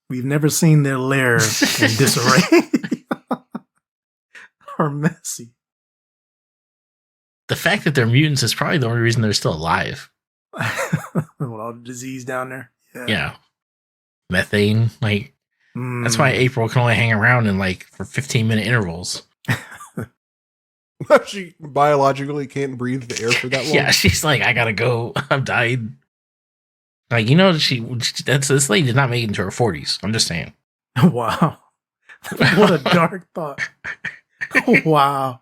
we've never seen their lair in disarray or messy. The fact that they're mutants is probably the only reason they're still alive. With all the disease down there. Yeah. Methane. Like, that's why April can only hang around in like for 15-minute intervals. She biologically can't breathe the air for that long. Yeah, she's like, I gotta go. I've died. Like, this lady did not make it into her 40s. I'm just saying. Wow. What a dark thought. Wow.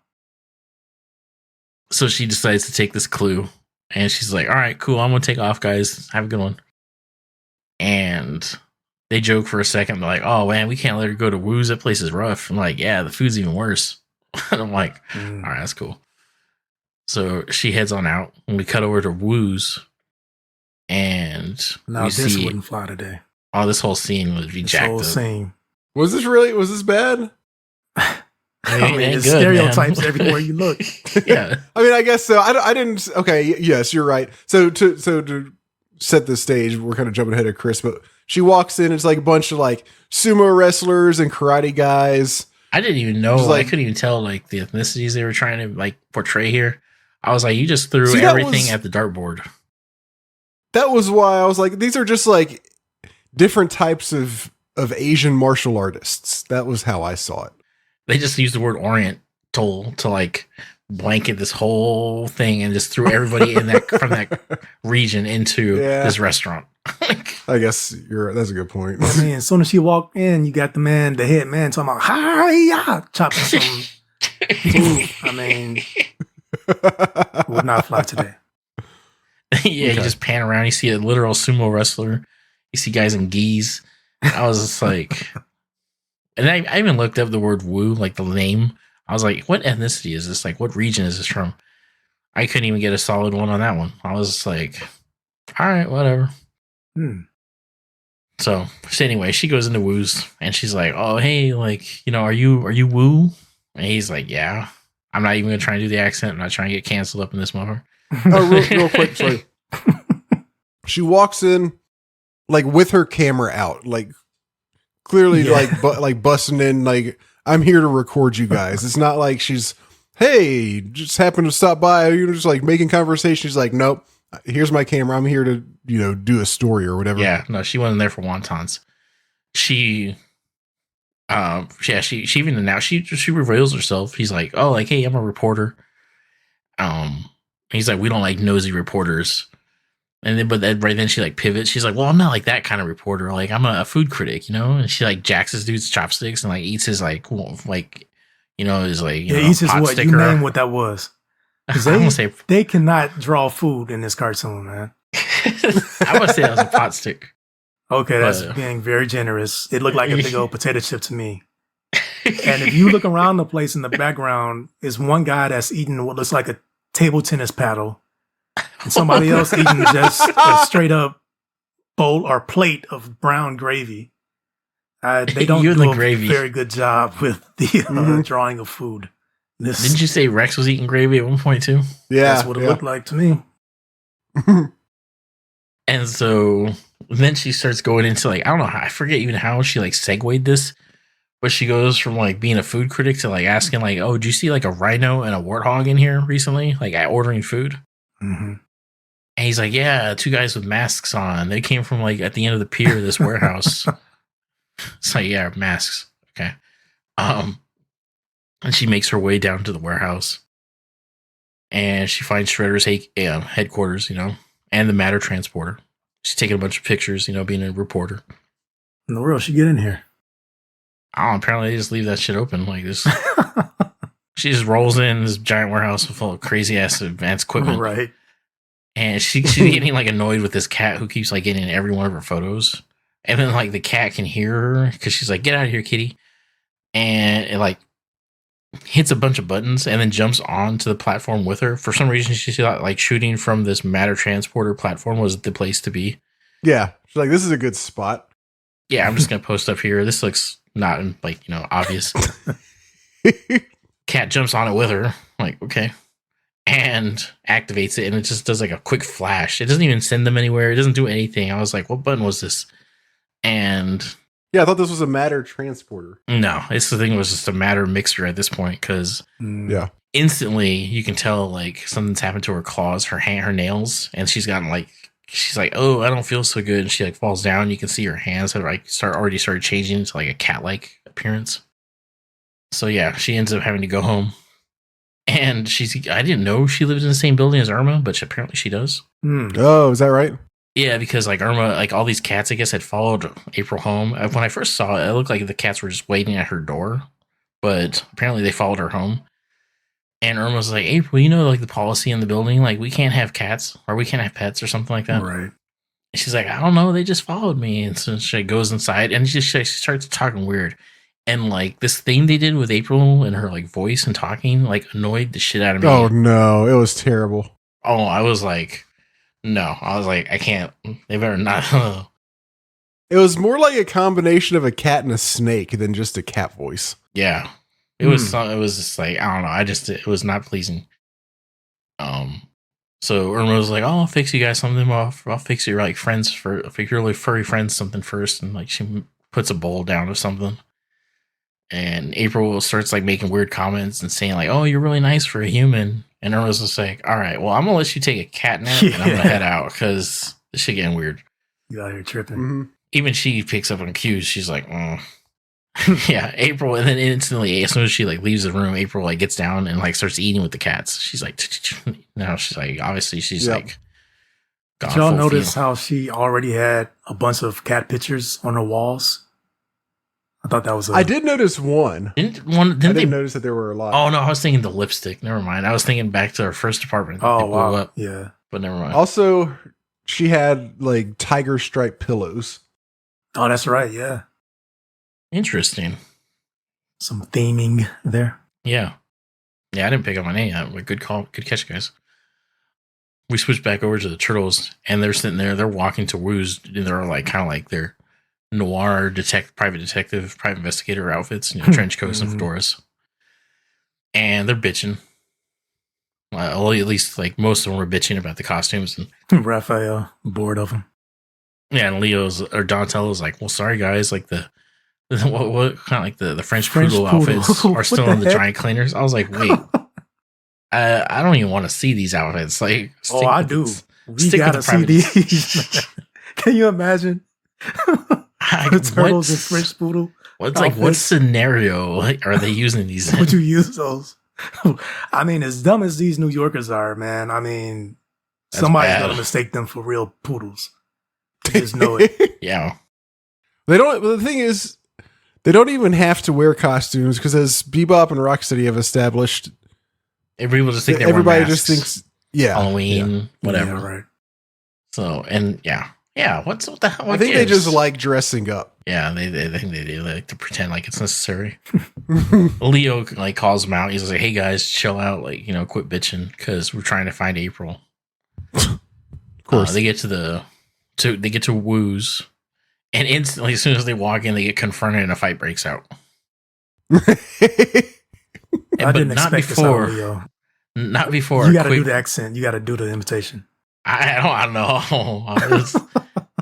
So she decides to take this clue, and she's like, all right, cool, I'm going to take off, guys. Have a good one. And they joke for a second. They're like, oh, man, we can't let her go to Woo's. That place is rough. I'm like, yeah, the food's even worse. And I'm like, all right, that's cool. So she heads on out, and we cut over to Woo's, and we this see, wouldn't fly today. Oh, this whole scene would be jacked up. Scene. Was this bad? I mean, there's stereotypes everywhere you look. Yeah. I mean, I guess so. I didn't. Okay. Yes, you're right. So to set the stage, we're kind of jumping ahead of Chris, but she walks in. It's like a bunch of like sumo wrestlers and karate guys. I didn't even know. Like, I couldn't even tell like the ethnicities they were trying to like portray here. I was like, you just threw everything at the dartboard. That was why I was like, these are just like different types of Asian martial artists. That was how I saw it. They just used the word Oriental to like blanket this whole thing and just threw everybody in that from that region into this restaurant. I guess that's a good point. I mean, as soon as she walked in, you got the head man talking about hi-ya, chopping some food. I mean, would not fly today. You just pan around, you see a literal sumo wrestler, you see guys in gis. I was just like, and I even looked up the word woo, like the name. I was like, what ethnicity is this? Like, what region is this from? I couldn't even get a solid one on that one. I was just like, all right, whatever. So anyway, she goes into woos and she's like, oh, hey, like, you know, are you woo? And he's like, yeah. I'm not even going to try and do the accent. I'm not trying to get canceled up in this mother. Oh, real quick, sorry. She walks in like with her camera out, like clearly like busting in, like, I'm here to record you guys. It's not like she's, hey, just happened to stop by. You're just like making conversation. She's like, nope, here's my camera. I'm here to, you know, do a story or whatever. Yeah, no, she wasn't there for wontons. She even announced, she reveals herself. He's like, oh, like, hey, I'm a reporter. He's like, we don't like nosy reporters. And then, right then she like pivots. She's like, well, I'm not like that kind of reporter. Like, I'm a food critic, you know? And she like jacks this dude's chopsticks and like eats his like, you know, his like, you know, eats his pot what? sticker. You name what that was. They cannot draw food in this cartoon, man. I would say that was a pot stick. Okay, that's being very generous. It looked like a big old potato chip to me. And if you look around the place in the background, is one guy that's eating what looks like a table tennis paddle, and somebody else eating just a straight up bowl or plate of brown gravy. They don't do a very good job with the drawing of food. Didn't you say Rex was eating gravy at one point too? Yeah, that's what it looked like to me. And so then she starts going into like, I don't know how, I forget even how she like segued this, but she goes from like being a food critic to like asking like, oh, did you see like a rhino and a warthog in here recently? Like ordering food. Mm-hmm. And he's like, yeah, two guys with masks on. They came from like at the end of the pier of this warehouse. It's like, yeah, masks. Okay. And she makes her way down to the warehouse. And she finds Shredder's headquarters, you know, and the matter transporter. She's taking a bunch of pictures, you know, being a reporter. In the world she get in here? Oh, apparently they just leave that shit open like this. She just rolls in this giant warehouse full of crazy ass advanced equipment. Right. And she's getting like annoyed with this cat who keeps like getting in every one of her photos. And then like the cat can hear her because she's like, get out of here, kitty. And it like hits a bunch of buttons and then jumps onto the platform with her. For some reason, she thought like shooting from this matter transporter platform was the place to be. Yeah. She's like, this is a good spot. Yeah, I'm just going to post up here. This looks not like, you know, obvious. Cat jumps on it with her. Like, okay. And activates it, and it just does like a quick flash. It doesn't even send them anywhere. It doesn't do anything. I was like, what button was this? And yeah, I thought this was a matter transporter. No, it's the thing. It was just a matter mixer at this point because instantly you can tell like something's happened to her claws, her nails, and she's gotten like, she's like, oh, I don't feel so good. And she like falls down. You can see her hands have like already started changing into like a cat-like appearance. So yeah, she ends up having to go home. And I didn't know she lived in the same building as Irma, but apparently she does. Oh, is that right? Yeah, because like Irma, like all these cats, I guess, had followed April home. When I first saw it, it looked like the cats were just waiting at her door, but apparently they followed her home. And Irma was like, April, you know, like the policy in the building, like we can't have cats or we can't have pets or something like that. Right. And she's like, I don't know, they just followed me. And so she goes inside and she starts talking weird. And like this thing they did with April and her like voice and talking like annoyed the shit out of me. Oh no, it was terrible. Oh, I was like, no. I was like, I can't. They better not. It was more like a combination of a cat and a snake than just a cat voice. Yeah, it was. It was just like, I don't know. It was not pleasing. So Irma was like, oh, I'll fix you guys something. I'll fix your like friends fix your really furry friends something first, and like she puts a bowl down of something. And April starts like making weird comments and saying like, oh, you're really nice for a human. And Irma's just like, all right, well, I'm going to let you take a cat nap and I'm going to head out because this shit getting weird. You out here tripping. Mm-hmm. Even she picks up on cues. She's like, Yeah, April, and then instantly, as soon as she like leaves the room, April like gets down and like starts eating with the cats. She's like, now she's like, obviously she's Yep. like, Did gone y'all full notice field. how she already had a bunch of cat pictures on her walls? I thought that was I did notice one. Didn't I they? didn't notice that there were a lot. Oh no, I was thinking the lipstick. Never mind. I was thinking back to her first apartment. Oh, It blew wow. up, Yeah. but never mind. Also, she had like tiger stripe pillows. Oh, that's right. Yeah. Interesting. Some theming there. Yeah, I didn't pick up on any of that. But good call, good catch, guys. We switched back over to the turtles, and they're sitting there. They're walking to Woo's, and they're like kind of like their noir private detective, private investigator outfits, trench coats and fedoras, and they're bitching. Well, at least like most of them were bitching about the costumes, and Raphael, bored of him. yeah, and Donatello's like, well, sorry guys, like the what kind of like the French poodle outfits are What still the on the heck? dry cleaners. I was like, wait, I don't even want to see these outfits. Like, Oh, I with do. it. We Stick with gotta the see private- these. Can you imagine? The turtles and What's- French poodle. What's like what outfits. scenario like, are they using these in? Would you use those? I mean, as dumb as these New Yorkers are, man. I mean, That's somebody's bad. gonna mistake them for real poodles. You just know it. Yeah, They don't. The thing is, they don't even have to wear costumes because, as Bebop and Rocksteady have established, everybody will just think they're everybody wearing just masks. thinks, yeah, Halloween, whatever. Yeah, right. So and yeah. What the hell? I think they just like dressing up. Yeah, they think they do. They like to pretend like it's necessary. Leo like calls them out. He's like, "Hey guys, chill out. Like, quit bitching because we're trying to find April." Of course, They get to Woo's, and instantly, as soon as they walk in, they get confronted and a fight breaks out. I But didn't not expect before. this out of Leo. Not before. You a got to quick- do the accent. You got to do the imitation. I don't know.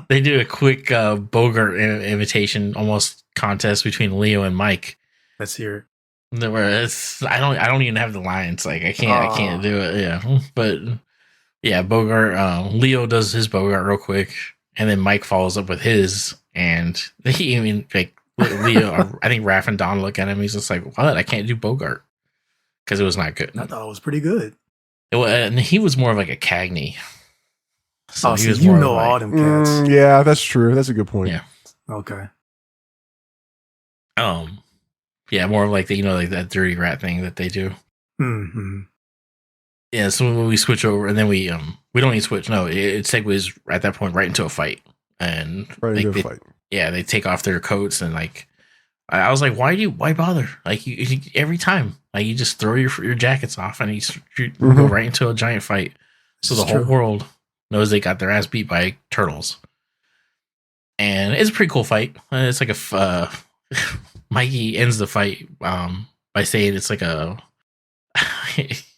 They do a quick Bogart imitation, almost contest between Leo and Mike. Let's hear it. Where I don't even have the lines. Like I can't do it. Yeah, but yeah, Bogart. Leo does his Bogart real quick, and then Mike follows up with his, and he even like Leo. I think Raph and Don look at him. He's just like, "What? I can't do Bogart," because it was not good. I thought it was pretty good. And he was more of like a Cagney. So he So was you more of know like- all them cats. yeah, that's true. That's a good point. Yeah. Okay. Yeah, more of like the like that dirty rat thing that they do. Mm-hmm. Yeah, so when we switch over, and then we don't even switch. No, it segues at that point right into a fight, and Right into a they, fight. yeah, they take off their coats, and like I was like, why bother? Like you every time, like you just throw your jackets off, and you go Mhm. right into a giant fight. So This the is whole true. world knows they got their ass beat by turtles, and it's a pretty cool fight. It's like Mikey ends the fight by saying it's like a.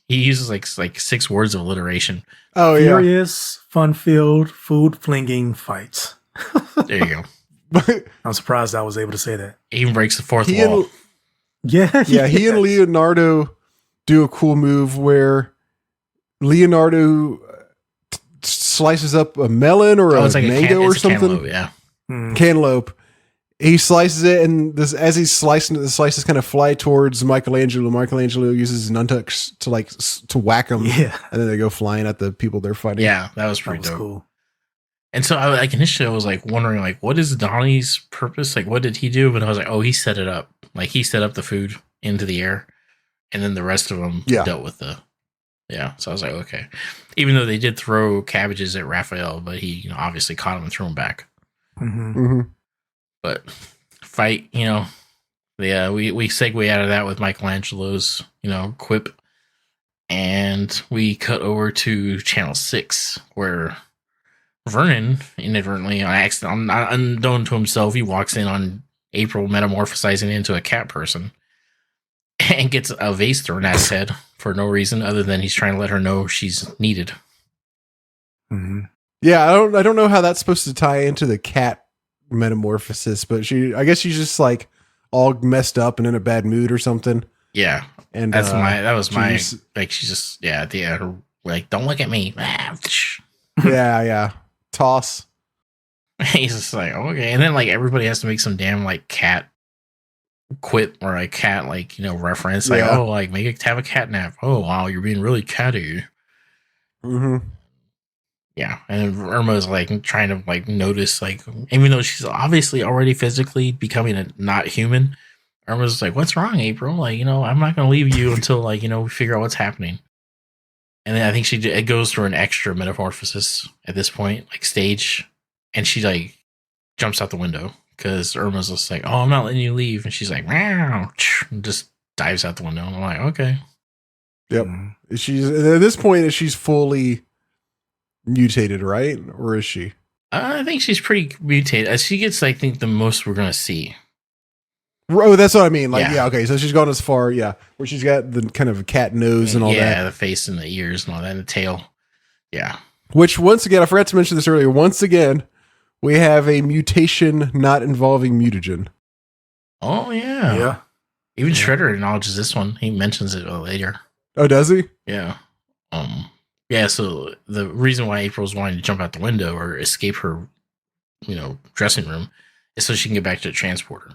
He uses like 6 words of alliteration. Oh yeah. Furious, fun-filled, food-flinging fights. There you go. But I'm surprised I was able to say that. He even breaks the fourth he wall. and Yeah. yeah, he and Leonardo do a cool move where Leonardo slices up a melon or Oh, a it's like mango or it's a something. cantaloupe, yeah. Mm. Cantaloupe. He slices it, and as he's slicing it, the slices kind of fly towards Michelangelo. Michelangelo uses his nunchucks to whack them, Yeah. and then they go flying at the people they're fighting. Yeah, that was That pretty was dope. cool. And so I initially I was like wondering like what is Donnie's purpose? Like what did he do? But I was like, oh, he set it up. Like he set up the food into the air, and then the rest of them Yeah. dealt with the. Yeah, so I was like, okay. Even though they did throw cabbages at Raphael, but he obviously caught him and threw him back. hmm hmm But fight, yeah, we segue out of that with Michelangelo's, quip, and we cut over to Channel 6, where Vernon inadvertently, on accident, unknown to himself, he walks in on April metamorphosizing into a cat person and gets a vase thrown at his head for no reason other than he's trying to let her know she's needed. hmm Yeah, I don't know how that's supposed to tie into the cat metamorphosis, but I guess she's just like all messed up and in a bad mood or something. Yeah, And that was my she's- like she's just her, like don't look at me. yeah. Toss. He's just like, okay. And then like everybody has to make some damn like cat quip or a cat reference, like, Yeah. oh, like have a cat nap. Oh wow, you're being really catty. Mm-hmm. Yeah, and Irma's like trying to like notice, like, even though she's obviously already physically becoming a not human, Irma's like, what's wrong, April? Like, I'm not gonna leave you until like we figure out what's happening. And then I think it goes through an extra metamorphosis at this point, like stage, and she like jumps out the window because Irma's just like, oh, I'm not letting you leave, and she's like, wow, and just dives out the window. And I'm like, okay. Yep. She's at this point, she's fully mutated, right? Or is she? I think she's pretty mutated. She gets, I think, the most we're gonna see. Oh, that's what I mean. Like, Yeah. yeah, okay. So she's gone as far, yeah, where she's got the kind of cat nose and all that. Yeah, the face and the ears and all that, and the tail. Yeah. Which, once again, I forgot to mention this earlier. Once again, we have a mutation not involving mutagen. Oh yeah. Yeah. Even Shredder acknowledges this one. He mentions it later. Oh, does he? Yeah. Yeah, so the reason why April's wanting to jump out the window or escape her, dressing room is so she can get back to the transporter.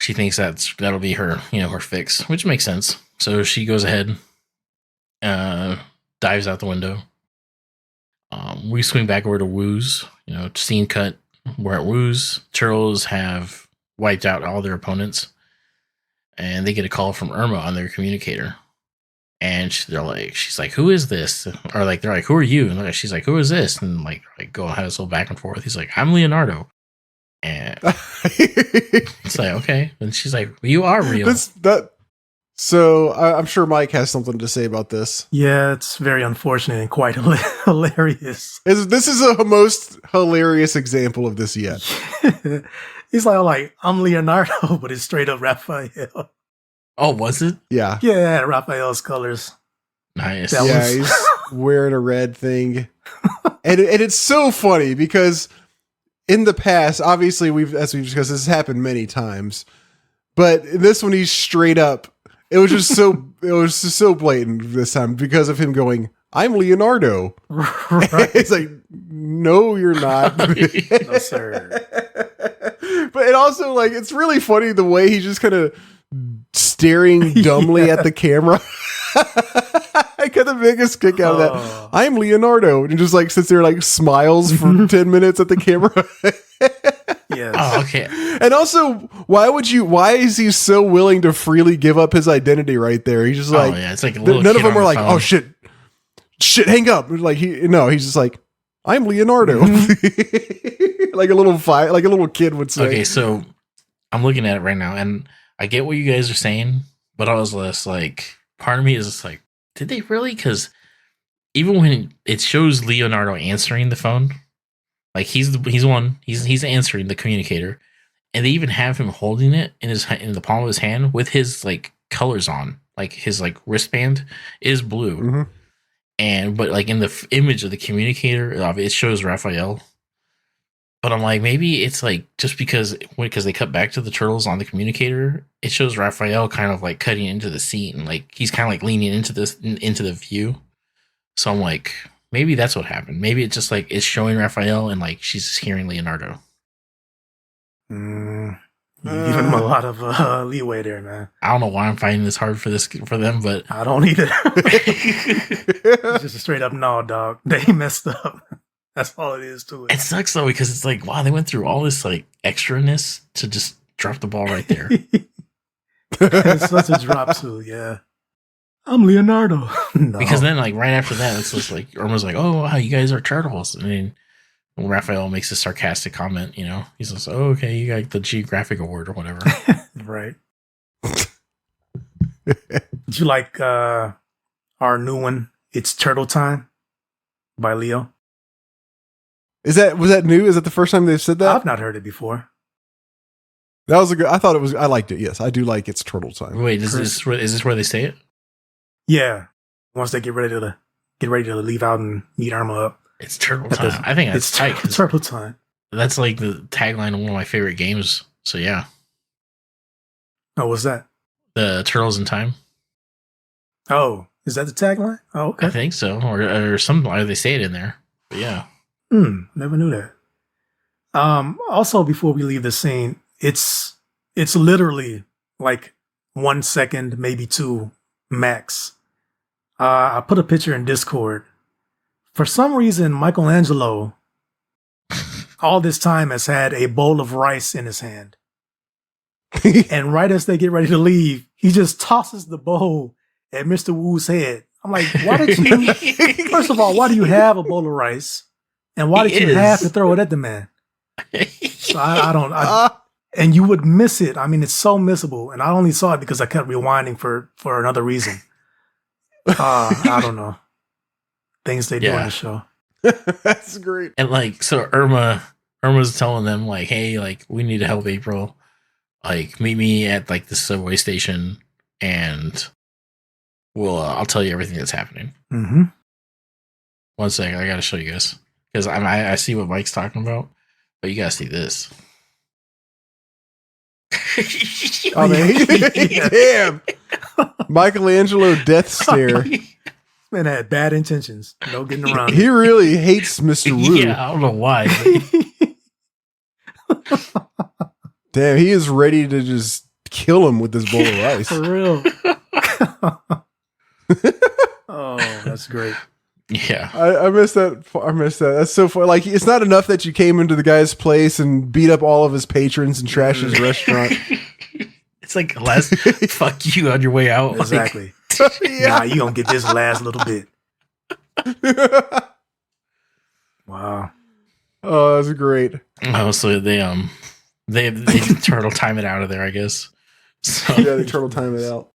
She thinks that'll be her, her fix, which makes sense. So she goes ahead, dives out the window. We swing back over to Woo's, scene cut. We're at Woo's. Turtles have wiped out all their opponents, and they get a call from Irma on their communicator. And she's like, who is this? Or like, they're like, who are you? And she's like, who is this? And like go have this little back and forth. He's like, I'm Leonardo. And it's like, okay. And she's like, you are real. So I'm sure Mike has something to say about this. Yeah, it's very unfortunate and quite hilarious. This is the most hilarious example of this yet. He's like, I'm Leonardo, but it's straight up Raphael. Oh, was it? Yeah. Yeah, Raphael's colors. Nice. He's wearing a red thing. And it's so funny because in the past, obviously, as we've discussed, this has happened many times. But in this one, he's straight up. It was just so blatant this time because of him going, I'm Leonardo. Right. It's like, no, you're not. No, sir. But it also, like, it's really funny the way he's just kind of staring dumbly at the camera. I got the biggest kick out of that. I'm Leonardo. And just like sits there, like smiles for 10 minutes at the camera. Yes. Oh, okay. And also, why is he so willing to freely give up his identity right there? He's just like, yeah, it's like a little none of kid them on are the like, phone. oh shit, hang up. Like he's just like, I'm Leonardo. like a little kid would say. Okay, so I'm looking at it right now, and I get what you guys are saying, but I was less like, part of me is just like, did they really? Because even when it shows Leonardo answering the phone, like he's answering the communicator, and they even have him holding it in the palm of his hand with his like colors on, like his like wristband is blue, but like in the image of the communicator, it shows Raphael. But I'm like, maybe it's like just because they cut back to the turtles on the communicator, it shows Raphael kind of like cutting into the scene, like he's kind of like leaning into the view. So I'm like, maybe that's what happened. Maybe it's just like it's showing Raphael and like she's just hearing Leonardo. You give him a lot of leeway there, man. I don't know why I'm finding this hard for them, but I don't either. It's just a straight up no, dog. They messed up. That's all it is to it. It sucks though because it's like, wow, they went through all this like extraness to just drop the ball right there. It's such a drop too, yeah. I'm Leonardo. No. Because then like right after that, it's just like Irma's like, oh wow, you guys are turtles. I mean, Raphael makes a sarcastic comment, he's just, oh, okay, you got the Geographic Award or whatever. Right. Did you like our new one, It's Turtle Time by Leo? Was that new? Is that the first time they've said that? I've not heard it before. That was I liked it. Yes, I do like It's Turtle Time. Wait, is this where they say it? Yeah. Once they get ready to leave out and meet Irma up. It's Turtle Time. I think that's tight. Turtle Time. That's like the tagline of one of my favorite games. So yeah. Oh, what's that? The Turtles in Time. Oh, is that the tagline? Oh, okay. I think so, or something. Or they say it in there. But yeah. Never knew that. Also, before we leave the scene, it's It's literally like 1 second, maybe 2 max. I put a picture in Discord. For some reason, Michelangelo all this time has had a bowl of rice in his hand. And right as they get ready to leave, he just tosses the bowl at Mr. Wu's head. I'm like, why did you, first of all, why do you have a bowl of rice? And why did you have to throw it at the man? So and you would miss it. I mean, it's so missable. And I only saw it because I kept rewinding for another reason. I don't know. Things they do on the show. That's great. And like, so Irma's telling them like, hey, like we need to help April. Like, meet me at like the subway station, and I'll tell you everything that's happening. Mm-hmm. 1 second, I gotta show you guys because I see what Mike's talking about, but you gotta see this. I mean, damn, Michelangelo death stare. Man had bad intentions. No getting around. He really hates Mr. Wu. Yeah, I don't know why. Damn, he is ready to just kill him with this bowl of rice. For real. Oh, that's great. Yeah. I missed that. I missed that. That's so funny. Like, it's not enough that you came into the guy's place and beat up all of his patrons and trashed his restaurant. It's like the last fuck you on your way out. Exactly. Yeah. Nah, you gonna get this last little bit. Wow. Oh, that's great. Oh, so they turtle time it out of there, I guess. So, Yeah, they turtle time it out.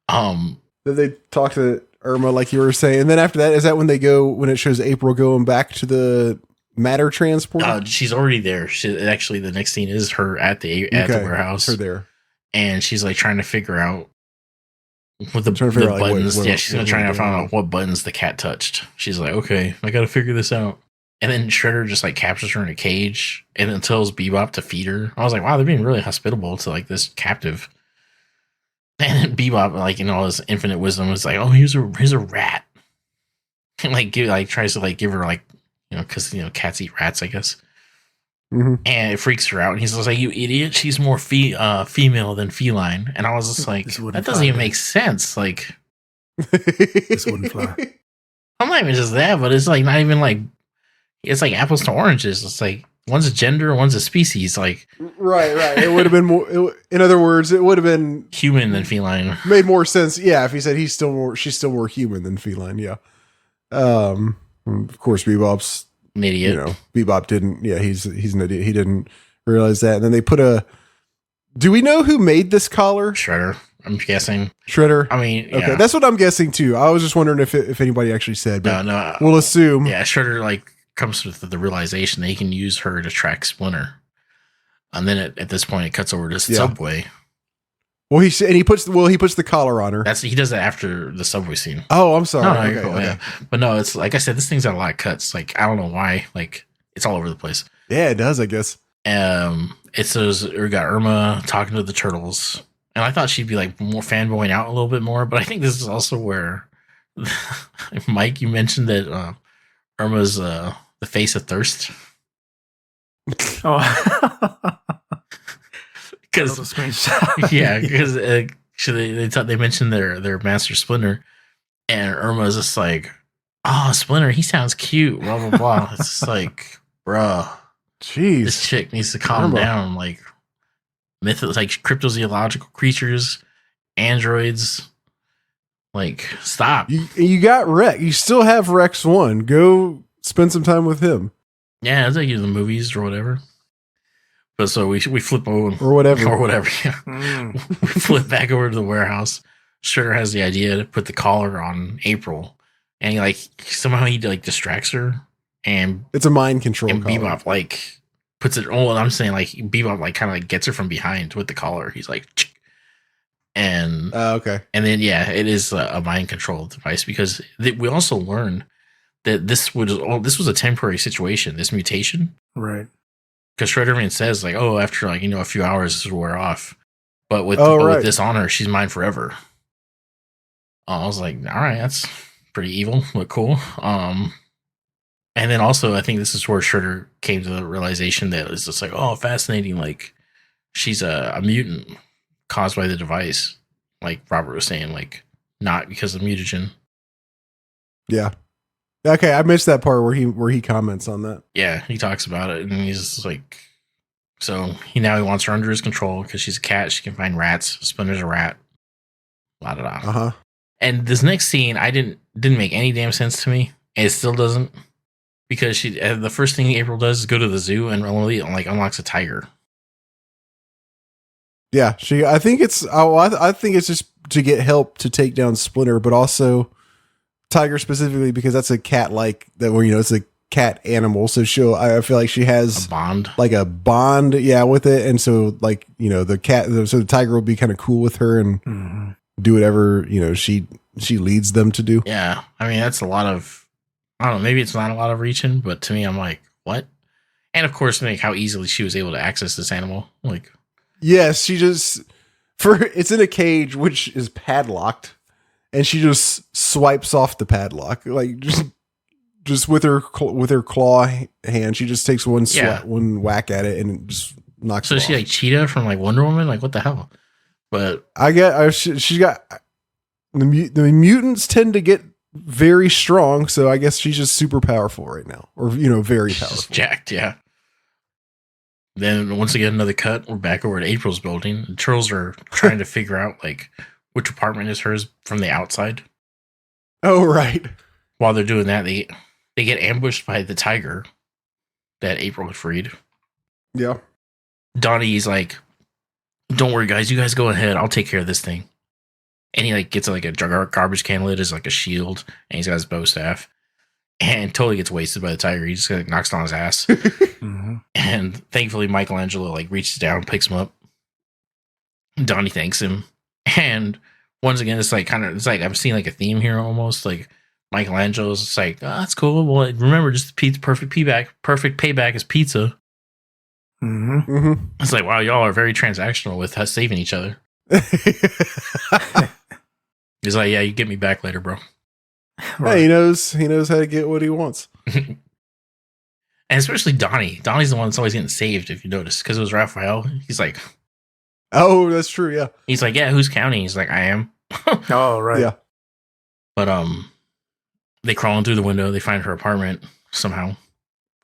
Then they talk to Irma, like you were saying, and then after that, is that when it shows April going back to the matter transporter? she's already there. Actually, the next scene is her at the warehouse. Her there, and she's like trying to figure out what the Trying to figure out, like, buttons. what She's gonna try to find out what buttons the cat touched. She's like, okay, I got to figure this out. And then Shredder just like captures her in a cage and then tells Bebop to feed her. I was like, wow, they're being really hospitable to like this captive. And Bebop, like in all his infinite wisdom, was like, "Oh, here's a rat," and tries to like give her like, because cats eat rats, I guess. Mm-hmm. And it freaks her out. And he's just like, "You idiot! She's more female than feline." And I was just like, "That doesn't even make sense." Like, this wouldn't fly. Oh, I'm not even just that, but it's like not even like it's like apples to oranges. It's like one's a gender, one's a species. Like, right. It would have been more. In other words, it would have been human than feline. Made more sense. Yeah, if he said she's still more human than feline. Yeah. Of course, Bebop's an idiot. Bebop didn't. Yeah, he's an idiot. He didn't realize that. And then they put a. Do we know who made this collar? Shredder. I'm guessing. Shredder. I mean, yeah. Okay, that's what I'm guessing too. I was just wondering if anybody actually said. But No. We'll assume. Yeah, Shredder like comes with the realization that he can use her to track Splinter, and then at this point it cuts over to Subway. Well, he puts the collar on her. He does that after the Subway scene. Oh, I'm sorry. No, okay, cool, okay. Yeah. But no, it's like I said, this thing's got a lot of cuts. Like I don't know why. Like it's all over the place. Yeah, it does. I guess. It says we got Irma talking to the turtles, and I thought she'd be like more fanboying out a little bit more. But I think this is also where Mike, you mentioned that Irma's the face of thirst. Oh, because yeah, because they mentioned their master Splinter, and Irma's just like, oh, Splinter, he sounds cute, blah blah blah. It's just like, bruh, jeez, this chick needs to calm down. Like like cryptozoological creatures, androids. Like, stop. You got Rex. You still have Rex 1. Go spend some time with him. Yeah, I'll take you to the movies or whatever. But so we flip over or whatever. Yeah. We flip back over to the warehouse. Shredder has the idea to put the collar on April, and he distracts her, and it's a mind control. And collar. Bebop puts it. Oh, I'm saying Bebop kind of gets her from behind with the collar. He's like, and okay, and then it is a mind control device because we also learn that this was a temporary situation. This mutation, right? Because Shredderman says after a few hours this will wear off, but with this on her, she's mine forever. I was like, all right, that's pretty evil, but cool. And then also I think this is where Shredder came to the realization that it's just fascinating. Like she's a mutant caused by the device, like Robert was saying, like not because of mutagen. Yeah. Okay, I missed that part where he comments on that. Yeah, he talks about it, and he's just like, so he wants her under his control because she's a cat. She can find rats. Splinter's a rat. La da da. Uh-huh. And this next scene, didn't make any damn sense to me. And it still doesn't, because she the first thing April does is go to the zoo and only like unlocks a tiger. Yeah, I think it's just to get help to take down Splinter, but also Tiger specifically because that's a cat it's a cat animal. So I feel like she has A bond. like a bond, with it. And so like, the tiger will be kind of cool with her and do whatever, she leads them to do. Yeah. I mean, that's a lot of, I don't know, maybe it's not a lot of reaching, but to me, I'm like, what? And of course, like how easily she was able to access this animal. Like, yes, it's in a cage, which is padlocked. And she just swipes off the padlock, like just with her claw hand. She just takes one whack at it and just knocks. So it is she off. like Cheetah from like Wonder Woman? Like what the hell? But she's got the mutants tend to get very strong, so I guess she's just super powerful right now, or very she's powerful. just jacked, yeah. Then once again, another cut. We're back over at April's building. The Turtles are trying to figure out like which apartment is hers from the outside. Oh, right. While they're doing that, they get ambushed by the tiger that April had freed. Yeah. Donnie's like, "Don't worry, guys. You guys go ahead. I'll take care of this thing." And he like gets like a garbage can lid as like a shield, and he's got his bow staff, and totally gets wasted by the tiger. He just like, knocks on his ass. And thankfully, Michelangelo like reaches down, picks him up. Donnie thanks him, and once again, it's like I'm seeing like a theme here almost. Like Michelangelo's just like, "Oh, that's cool. Well, remember, just pizza, perfect payback is pizza." It's like, wow, y'all are very transactional with us saving each other. He's like, "Yeah, you get me back later, bro." Right. Hey, he knows how to get what he wants. And especially Donnie. Donnie's the one that's always getting saved, if you notice, because it was Raphael. He's like, oh, that's true. Yeah. He's like, "Yeah, who's counting?" He's like, "I am." Oh, right. Yeah. But they crawl in through the window. They find her apartment somehow,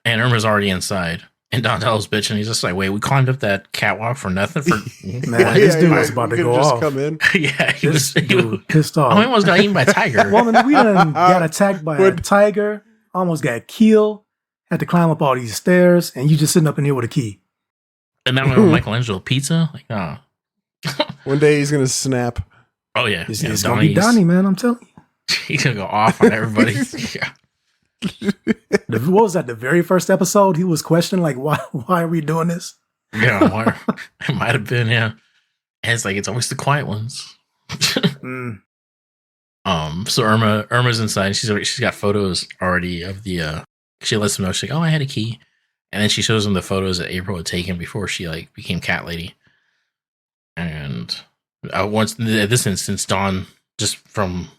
and Irma's already inside. And Donatello's bitching. He's just like, "Wait, we climbed up that catwalk for nothing." For man, this dude was about to go off. Come in. Yeah, he was pissed off. I almost got eaten by a tiger. Woman, we done got attacked by a tiger. Almost got killed. Had to climb up all these stairs, and you just sitting up in here with a key. And then when Michelangelo pizza, like, oh. One day he's gonna snap. Oh yeah, it's gonna be Donnie, man. I'm telling you, he's gonna go off on everybody. Yeah. What was that? The very first episode, he was questioning like, "Why are we doing this?" Yeah, it might have been. Yeah, and it's like it's always the quiet ones. So Irma's inside. She's got photos already of the. She lets them know. She's like, "Oh, I had a key," and then she shows them the photos that April had taken before she like became Cat Lady. And once at this instance, Dawn, just from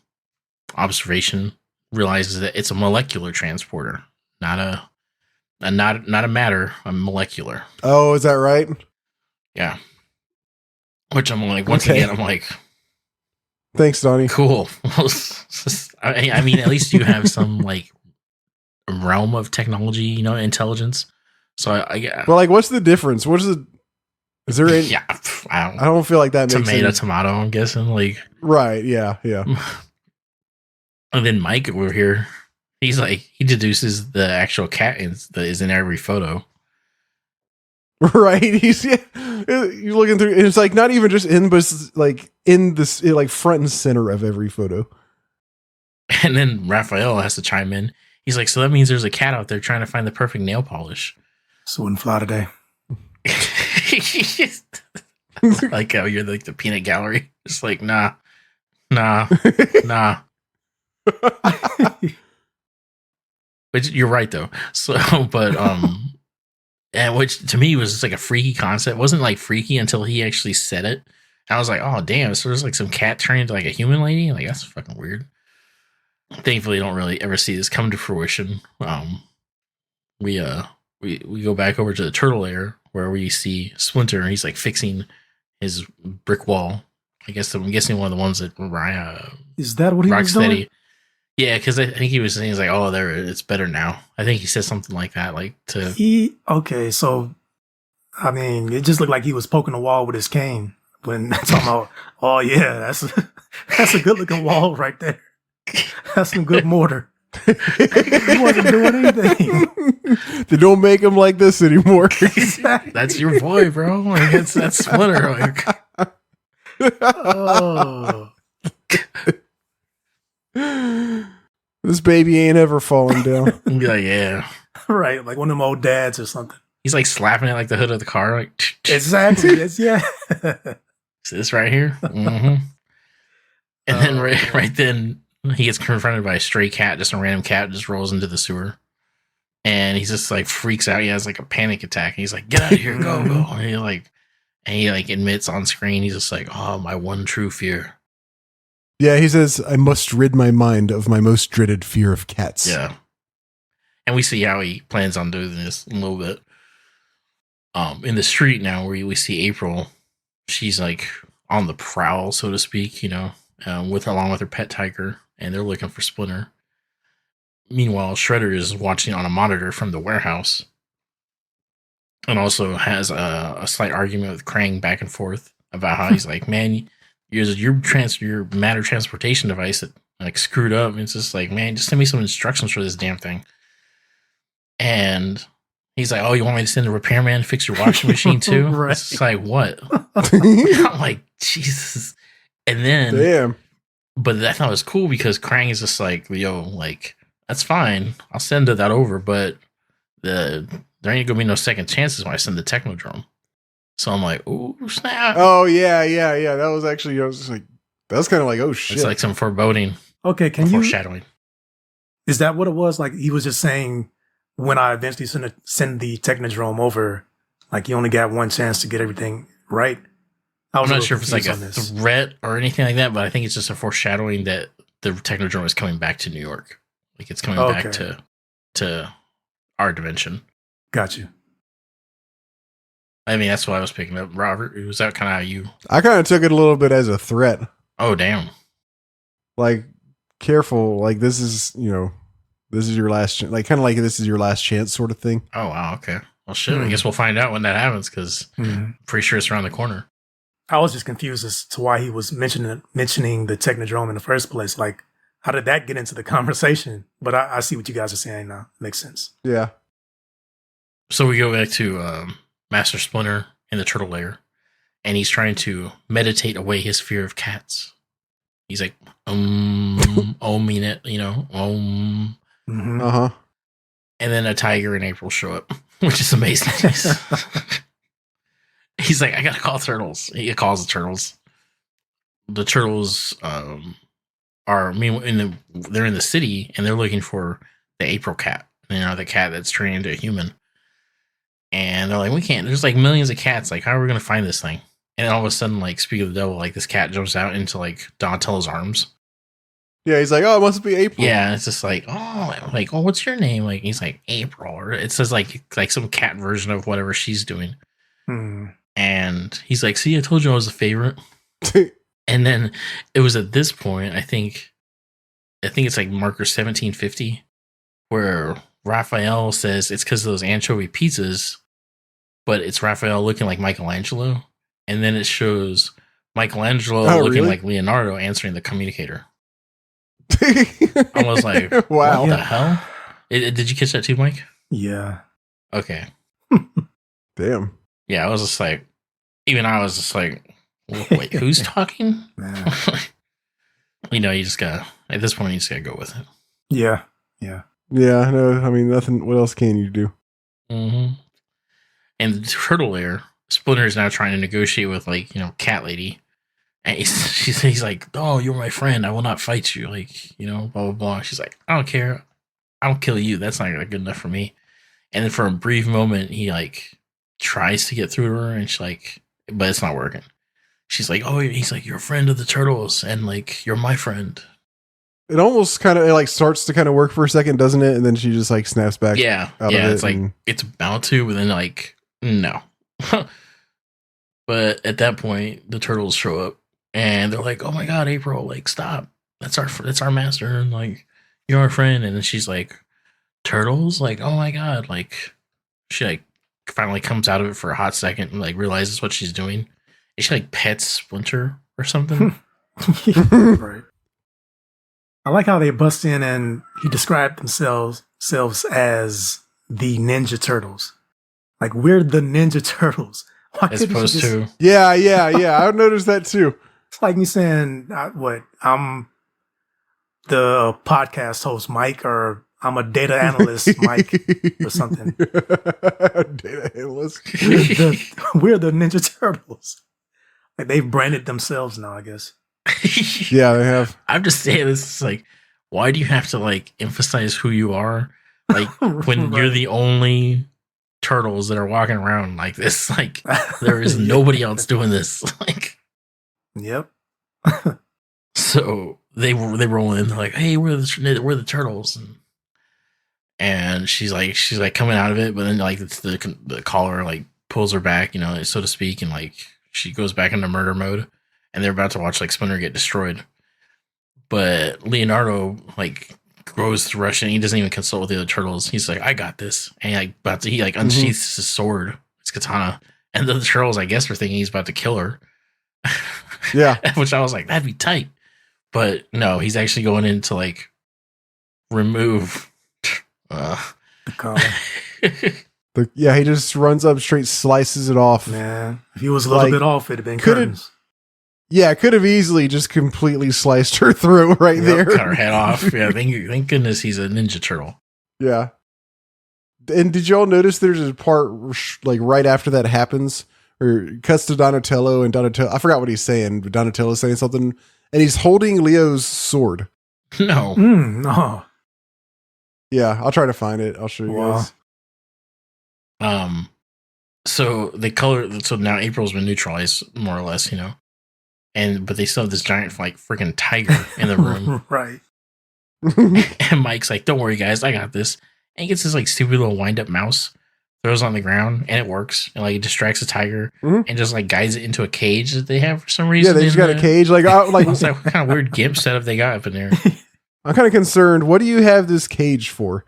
observation, realizes that it's a molecular transporter, not a matter, a molecular. Oh, is that right? Yeah. Which I'm like, once again, I'm like, thanks, Donnie. Cool. I mean, at least you have some like realm of technology, intelligence. So well, like, what's the difference? Is there any? Yeah, I don't feel like that makes sense. Tomato. I'm guessing, like, right? Yeah. And then Mike over here, he's like, he deduces the actual cat is in every photo. Right. You're looking through, and it's like not even just in, but it's like in this, like front and center of every photo. And then Raphael has to chime in. He's like, "So that means there's a cat out there trying to find the perfect nail polish." So wouldn't fly today. Like how you're like the peanut gallery. It's like, nah. But you're right though. So, but and which to me was just like a freaky concept. It wasn't like freaky until he actually said it. And I was like, oh damn! So there's like some cat turning into like a human lady. Like that's fucking weird. Thankfully, don't really ever see this come to fruition. We go back over to the turtle lair where we see Splinter and he's like fixing his brick wall. I guess I'm guessing one of the ones that Is that what he was doing? Rocksteady. Yeah, because I think he was saying, he's like, oh, there, it's better now. I think he said something like that, like to. Okay, so I mean, it just looked like he was poking the wall with his cane when talking about. Oh yeah, that's a good looking wall right there. That's some good mortar. He wasn't doing anything. They don't make him like this anymore. Exactly. That's your boy, bro. Like, that's Splinter. Like, Oh, This baby ain't ever falling down. be like, yeah. right, like one of them old dads or something. He's like slapping it like the hood of the car. Like, Exactly. It's, yeah. is this right here? Mm-hmm. And then right then he gets confronted by a stray cat, just a random cat, just rolls into the sewer, and he's just like freaks out. He has like a panic attack. He's like, "Get out of here, go, go!" And he admits on screen, he's just like, "Oh, my one true fear." Yeah, he says, I must rid my mind of my most dreaded fear of cats. Yeah, and we see how he plans on doing this a little bit. In the street now, where we see April, she's like on the prowl, so to speak, along with her pet tiger, and they're looking for Splinter. Meanwhile, Shredder is watching on a monitor from the warehouse, and also has a slight argument with Krang back and forth about how he's like, man, your matter transportation device that like screwed up. And it's just like, man, just send me some instructions for this damn thing. And he's like, oh, you want me to send a repairman to fix your washing machine too? Right. It's like, what? I'm like, Jesus. And then, Damn. but I thought it was cool because Krang is just like, yo, like, that's fine. I'll send that over, but there ain't gonna be no second chances when I send the Technodrome. So I'm like, ooh, snap. Oh, yeah. That was actually, I was just like, that's kind of like, oh, shit. It's like some foreboding, Okay, can you? foreshadowing. Is that what it was? Like he was just saying, when I eventually send the Technodrome over, like you only got one chance to get everything right. I'm not sure if it's like a threat or anything like that, but I think it's just a foreshadowing that the Technodrome is coming back to New York. Like it's coming back to our dimension. Got you. I mean, that's what I was picking up. Robert, was that kind of how you? I kind of took it a little bit as a threat. Oh, damn. Like, careful. Like, this is your last chance. Like, kind of like this is your last chance sort of thing. Oh, wow. Okay. Well, shit. I guess we'll find out when that happens because I'm pretty sure it's around the corner. I was just confused as to why he was mentioning the Technodrome in the first place. Like, how did that get into the conversation? But I see what you guys are saying now. Makes sense. Yeah. So we go back to Master Splinter in the turtle lair, and he's trying to meditate away his fear of cats. He's like, oming it, Mm-hmm. Uh-huh. And then a tiger and April show up, which is amazing. He's like, I gotta call turtles. He calls the turtles. The turtles they're in the city and they're looking for the April cat. The cat that's turned into a human. And they're like, we can't. There's like millions of cats. Like, how are we gonna find this thing? And all of a sudden, like, speak of the devil, like this cat jumps out into like Donatello's arms. Yeah, he's like, oh, it must be April. Yeah, it's just like, oh, what's your name? Like, he's like April, or it says like some cat version of whatever she's doing. And he's like, see, I told you I was a favorite. And then it was at this point, I think it's like marker 1750, where Raphael says it's because of those anchovy pizzas, but it's Raphael looking like Michelangelo. And then it shows Michelangelo looking like Leonardo answering the communicator. I was like, wow. What the hell? Did you catch that too, Mike? Yeah. Okay. Damn. Yeah, I was just like, wait, who's talking? You just gotta, at this point, you just gotta go with it. Yeah. Yeah, no, I mean, nothing, what else can you do? Mm-hmm. And the turtle lair, Splinter is now trying to negotiate with, like, Cat Lady. And he's like, oh, you're my friend. I will not fight you. Like, blah, blah, blah. She's like, I don't care. I don't kill you. That's not good enough for me. And then for a brief moment, he, like, tries to get through to her, and she's like, but it's not working. She's like, oh, he's like, you're a friend of the turtles, and, like, you're my friend. It almost kind of, like, starts to kind of work for a second, doesn't it? And then she just, like, snaps back. Yeah. Out Yeah, of it it's like, it's about to, but then, like, no. But at that point, the turtles show up and they're like, "Oh my god, April! Like, stop! That's our master, and like, you're our friend." And then she's like, "Turtles! Like, oh my god!" Like, she like finally comes out of it for a hot second and like realizes what she's doing. And she like pets Splinter or something. Right. I like how they bust in and he described themselves as the Ninja Turtles. Like, we're the Ninja Turtles. Why As couldn't you opposed just- to Yeah. I noticed that too. It's like me saying, I'm the podcast host, Mike, or I'm a data analyst, Mike, or something. Data analyst. We're the Ninja Turtles. Like, they've branded themselves now, I guess. Yeah, they have. I'm just saying this is like, why do you have to like emphasize who you are? Like when you're Right. the only turtles that are walking around like this, like there is nobody else doing this. Like, Yep. so they roll in, they're like, "Hey, we're the turtles," and she's like coming out of it, but then like it's the collar like pulls her back, you know, so to speak, and like she goes back into murder mode, and they're about to watch like Splinter get destroyed. But Leonardo like goes to rush and he doesn't even consult with the other turtles. He's like, "I got this," and he unsheaths his sword, his katana, and the turtles, I guess, were thinking he's about to kill her. Yeah. Which I was like, that'd be tight. But no, he's actually going in to like remove. The collar. He just runs up straight, slices it off. Man, if he was a little Like, bit off, it'd have been could've- curtains. Yeah, could have easily just completely sliced her throat right Yep. there. Cut her head off. Yeah, thank goodness he's a Ninja Turtle. Yeah. And did y'all notice there's a part like right after that happens, or it cuts to Donatello, and Donatello, I forgot what he's saying, but Donatello's saying something, and he's holding Leo's sword. No. No. Yeah, I'll try to find it. I'll show you Wow. guys. So now April's been neutralized more or less, you know. But they still have this giant like freaking tiger in the room. Right. And Mike's like, "Don't worry, guys, I got this." And he gets this like stupid little wind up mouse, throws it on the ground, and it works. And like it distracts the tiger and just like guides it into a cage that they have for some Yeah, reason. they just got a cage. Like, I It's like, what kind of weird gimp setup they got up in there? I'm kind of concerned. What do you have this cage for?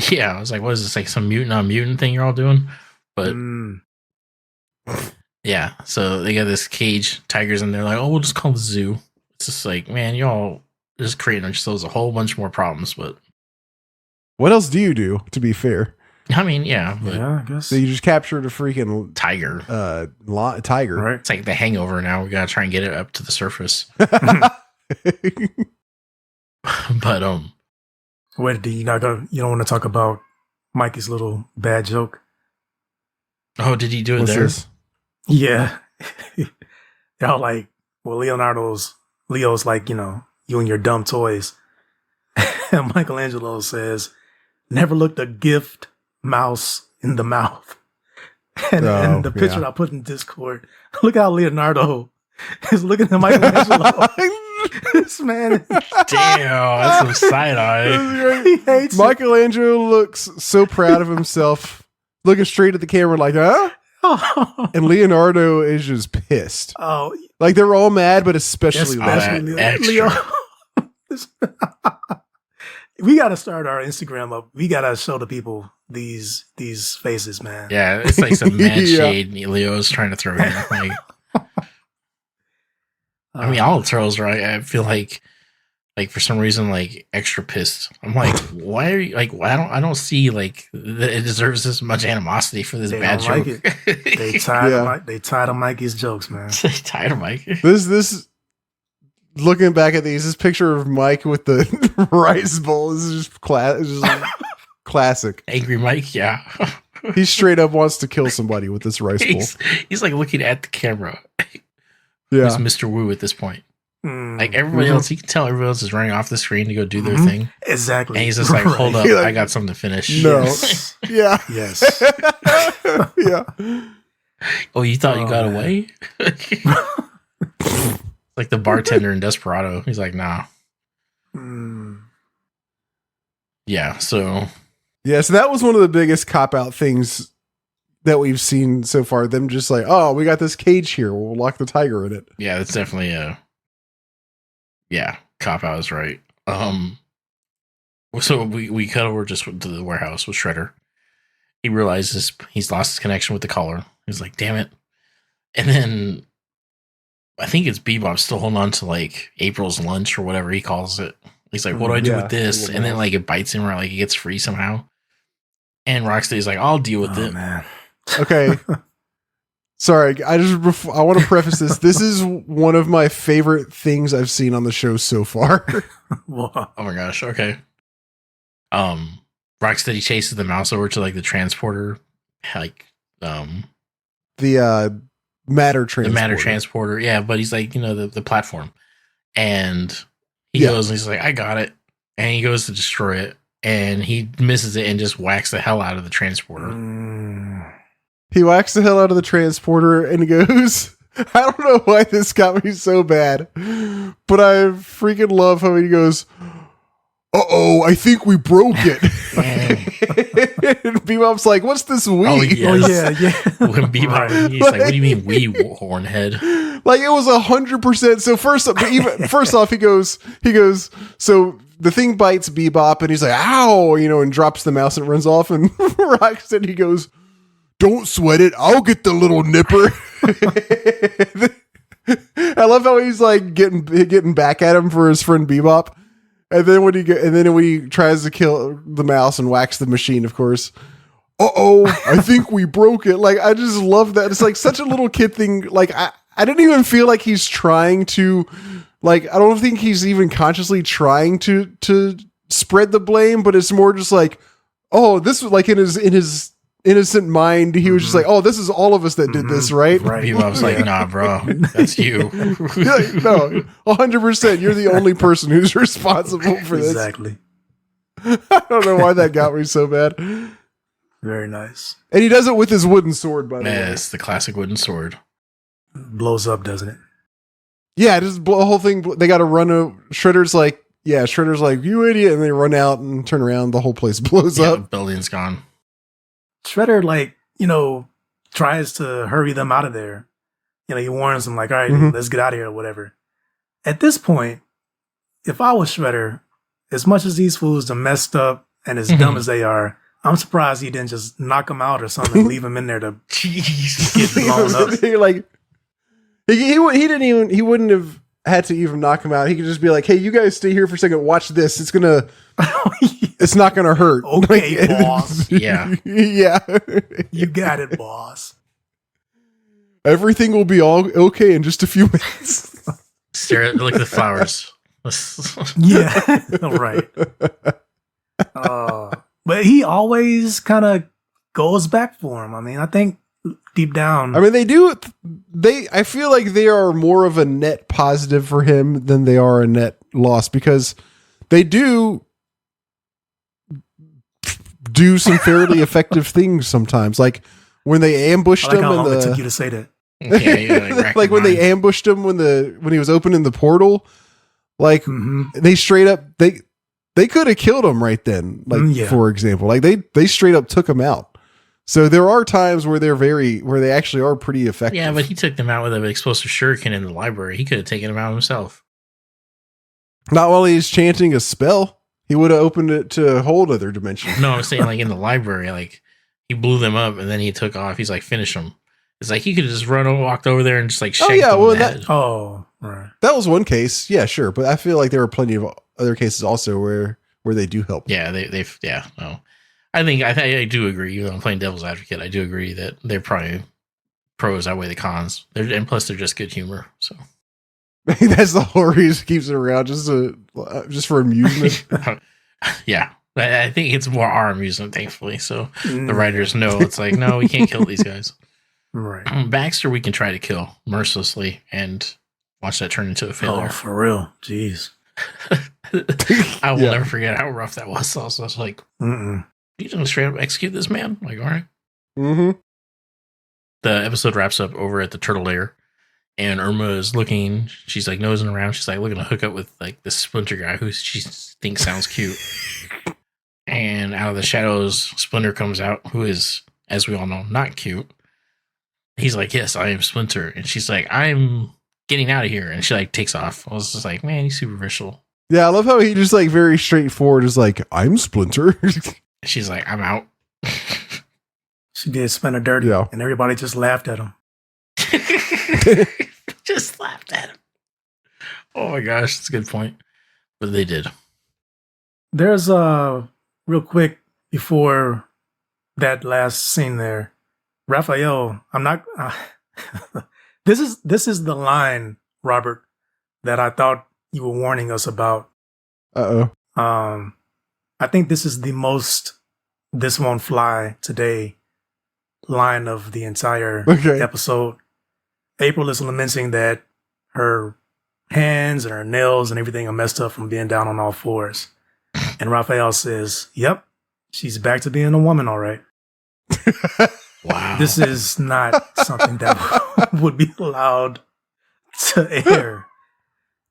Yeah, I was like, what is this, like some mutant on mutant thing you're all doing? But Mm. yeah, so they got this cage, tigers in there, like, "Oh, we'll just call it the zoo." It's just like, man, y'all just creating yourselves a whole bunch more problems. But What else do you do, to be fair? I mean, yeah, but Yeah, I guess. So you just captured a freaking tiger. tiger. Right. It's like the Hangover now. We gotta try and get it up to the surface. But Wait, you don't want to talk about Mikey's little bad joke? oh, did he do it What's there? this? Yeah. They're all like, well, Leo's like, you and your dumb toys. And Michelangelo says, "Never looked a gift mouse in the mouth." And the picture I put in Discord, look how Leonardo is looking at Michelangelo. This man, Damn, that's some side eye. he hates it. Michelangelo looks so proud of himself, looking straight at the camera like, "Huh?" And Leonardo is just pissed. Oh, Like, they're all mad, but especially especially that Leo. extra. We got to start our Instagram up. We got to show the people these faces, man. Yeah, it's like some mad Yeah. shade Leo's trying to throw in. Like, I mean, all the turtles, right? I feel like for some reason, like extra pissed. I'm like, why are you like? I don't see like that it deserves this much animosity for this They bad don't joke. like they tired Yeah. of they tired of Mikey's jokes, man. Tired of Mike. This looking back at these, this picture of Mike with the rice bowl is just classic. Angry Mike, yeah. He straight up wants to kill somebody with this rice bowl. He's like looking at the camera. Yeah. He's Mr. Wu at this point. Mm, Like everybody Mhm. else, you can tell everybody else is running off the screen to go do their Mhm. thing. exactly. And he's just like, hold up, You're like, I got something to finish. No. Yes. Yeah. Yes. Yeah. Oh, you thought you Oh, got man. away? Like the bartender in Desperado. He's like, nah. Mm, Yeah, so Yeah. So that was one of the biggest cop out things that we've seen so far. Them just like, oh, we got this cage here. We'll lock the tiger in it. Yeah, that's definitely cop out is right. So we cut over just to the warehouse with Shredder. He realizes he's lost his connection with the caller. He's like, damn it. And then I think it's Bebop still holding on to like April's lunch or whatever he calls it. He's like, what do I do with this? And then like it bites him or like he gets free somehow. And Rocksteady's like, I'll deal with it. Man. Okay. Sorry, I want to preface this. This is one of my favorite things I've seen on the show so far. Oh my gosh. Okay. Rocksteady chases the mouse over to like the transporter, like the matter transporter. The matter transporter. Yeah, but he's like, the platform. And he goes and he's like, I got it. And he goes to destroy it. And he misses it and just whacks the hell out of the transporter. He whacks the hell out of the transporter and goes, I don't know why this got me so bad, but I freaking love how he goes, uh-oh, I think we broke it. And Bebop's like, what's this we? Oh, yes. yeah. When Bebop, he's like, what do you mean we, hornhead? Like, it was 100%. So first off, he goes, so the thing bites Bebop and he's like, ow, and drops the mouse and runs off. And Rocksteady, he goes, don't sweat it. I'll get the little nipper. I love how he's like getting back at him for his friend Bebop. And then when he tries to kill the mouse and whacks the machine, of course. Uh-oh, I think we broke it. Like, I just love that. It's like such a little kid thing. Like, I didn't even feel like he's trying to, like, I don't think he's even consciously trying to spread the blame, but it's more just like, oh, this was like in his innocent mind, he was just like, oh, this is all of us that did this, right? Bebop's like, nah, bro, that's you. Like, no, 100%. You're the only person who's responsible for this. Exactly. I don't know why that got me so bad. Very nice. And he does it with his wooden sword, by the way. Yes, the classic wooden sword. Blows up, doesn't it? Yeah, just the whole thing. They got to run. Shredder's like, you idiot. And they run out and turn around. The whole place blows up. The building's gone. Shredder, tries to hurry them out of there. He warns them, like, all right, let's get out of here or whatever. At this point, if I was Shredder, as much as these fools are messed up and as dumb as they are, I'm surprised he didn't just knock them out or something and leave them in there to get blown up. Like, he wouldn't have had to even knock him out. He could just be like, hey, you guys stay here for a second. Watch this. It's not gonna hurt. Okay, boss. Yeah. Yeah. You got it, boss. Everything will be all okay in just a few minutes. Look at the flowers. Yeah. Right. But he always kind of goes back for him. I mean, I think deep down. I mean, I feel like they are more of a net positive for him than they are a net loss, because they do some fairly effective things sometimes. Like when they ambushed him, how long it took you to say that. Yeah, like when they ambushed him when he was opening the portal, like they straight up they could have killed him right then. Like for example, like they straight up took him out. So there are times where they actually are pretty effective. Yeah, but he took them out with an explosive shuriken in the library. He could have taken them out himself. Not while he's chanting a spell. He would have opened it to a whole other dimension. No, I'm saying like in the library, like he blew them up and then he took off. He's like, finish them. It's like he could have just walked over there and just like shanked them in the head. Right. That was one case. Yeah, sure. But I feel like there were plenty of other cases also where they do help. Yeah, no. I do agree. Even though I'm playing devil's advocate, I do agree that they're probably pros outweigh the cons. And plus, they're just good humor. So that's the whole reason he keeps it around, just for amusement. Yeah, I think it's more our amusement, thankfully. So the writers know it's like, no, we can't kill these guys. Right. Baxter, we can try to kill mercilessly and watch that turn into a failure. Oh, for real? Jeez. I will never forget how rough that was. Also, I was like, you just straight up execute this man? Like, all right. The episode wraps up over at the turtle lair, and Irma is looking. She's like nosing around. She's like looking to hook up with like this Splinter guy who she thinks sounds cute. And out of the shadows, Splinter comes out, who is as we all know, not cute. He's like, yes, I am Splinter. And she's like, I'm getting out of here. And she like takes off. I was just like, man, he's superficial. Yeah, I love how he just like very straightforward is like, I'm Splinter. She's like, I'm out. She did Splinter dirty, Yeah. and everybody just laughed at him. Just laughed at him. Oh my gosh, that's a good point. But they did. There's real quick before that last scene there, Raphael. I'm not. This is the line, Robert, that I thought you were warning us about. Uh-oh. I think this is the most "this won't fly today" line of the entire episode. April is lamenting that her hands and her nails and everything are messed up from being down on all fours. And Raphael says, yep, she's back to being a woman, all right. Wow. This is not something that would be allowed to air.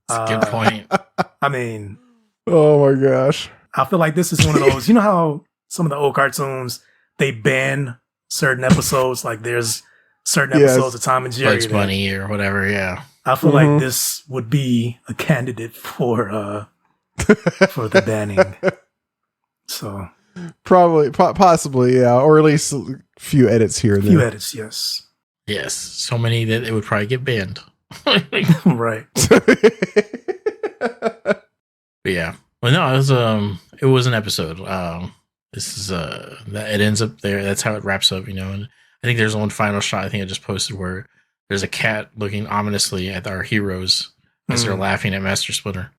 That's a good point. I mean, oh my gosh. I feel like this is one of those, you know how some of the old cartoons, they ban certain episodes, like there's certain episodes of Tom and Jerry. Bugs Bunny or whatever, yeah. I feel like this would be a candidate for the banning. So probably, possibly, yeah, or at least a few edits here and there. Few edits, yes. Yes, so many that it would probably get banned. Right. But yeah. Well, no, it was an episode. This is it ends up there. That's how it wraps up, And I think there's one final shot. I think I just posted where there's a cat looking ominously at our heroes as they're laughing at Master Splinter.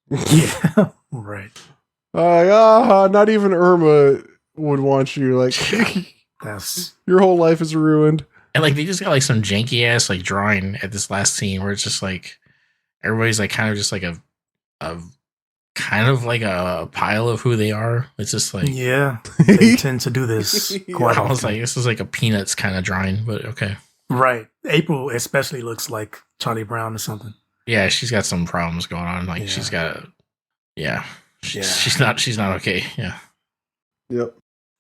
Yeah, right. Not even Irma would want you. Like, That's your whole life is ruined. And like they just got like some janky ass like drawing at this last scene where it's just like everybody's like kind of just like a kind of like a pile of who they are. It's just like yeah, they tend to do this quite I was often. like, this is like a Peanuts kind of drawing, but okay. Right. April especially looks like Charlie Brown or something. Yeah, she's got some problems going on. Like she's got she's not okay. Yeah. Yep.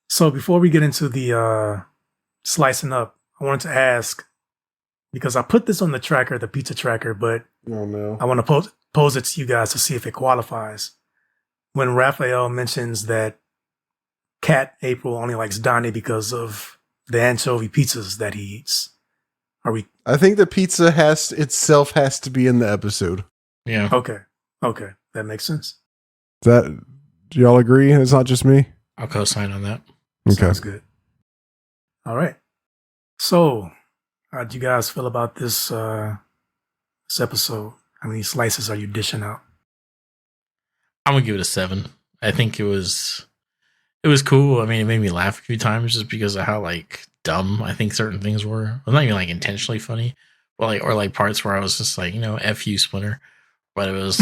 So before we get into the slicing up, I wanted to ask, because I put this on the tracker, the pizza tracker, but Oh no. I want to pose it to you guys to see if it qualifies. When Raphael mentions that Cat April only likes Donnie because of the anchovy pizzas that he eats. I think the pizza itself has to be in the episode. Yeah. Okay. That makes sense. Do y'all agree? It's not just me? I'll co-sign on that. Okay. Sounds good. All right. So, how'd you guys feel about this episode? How many slices are you dishing out? I'm gonna give it a 7. I think it was cool. I mean, it made me laugh a few times just because of how like dumb I think certain things were. Well, not even like intentionally funny, but like parts where I was just like, F you, Splinter. But it was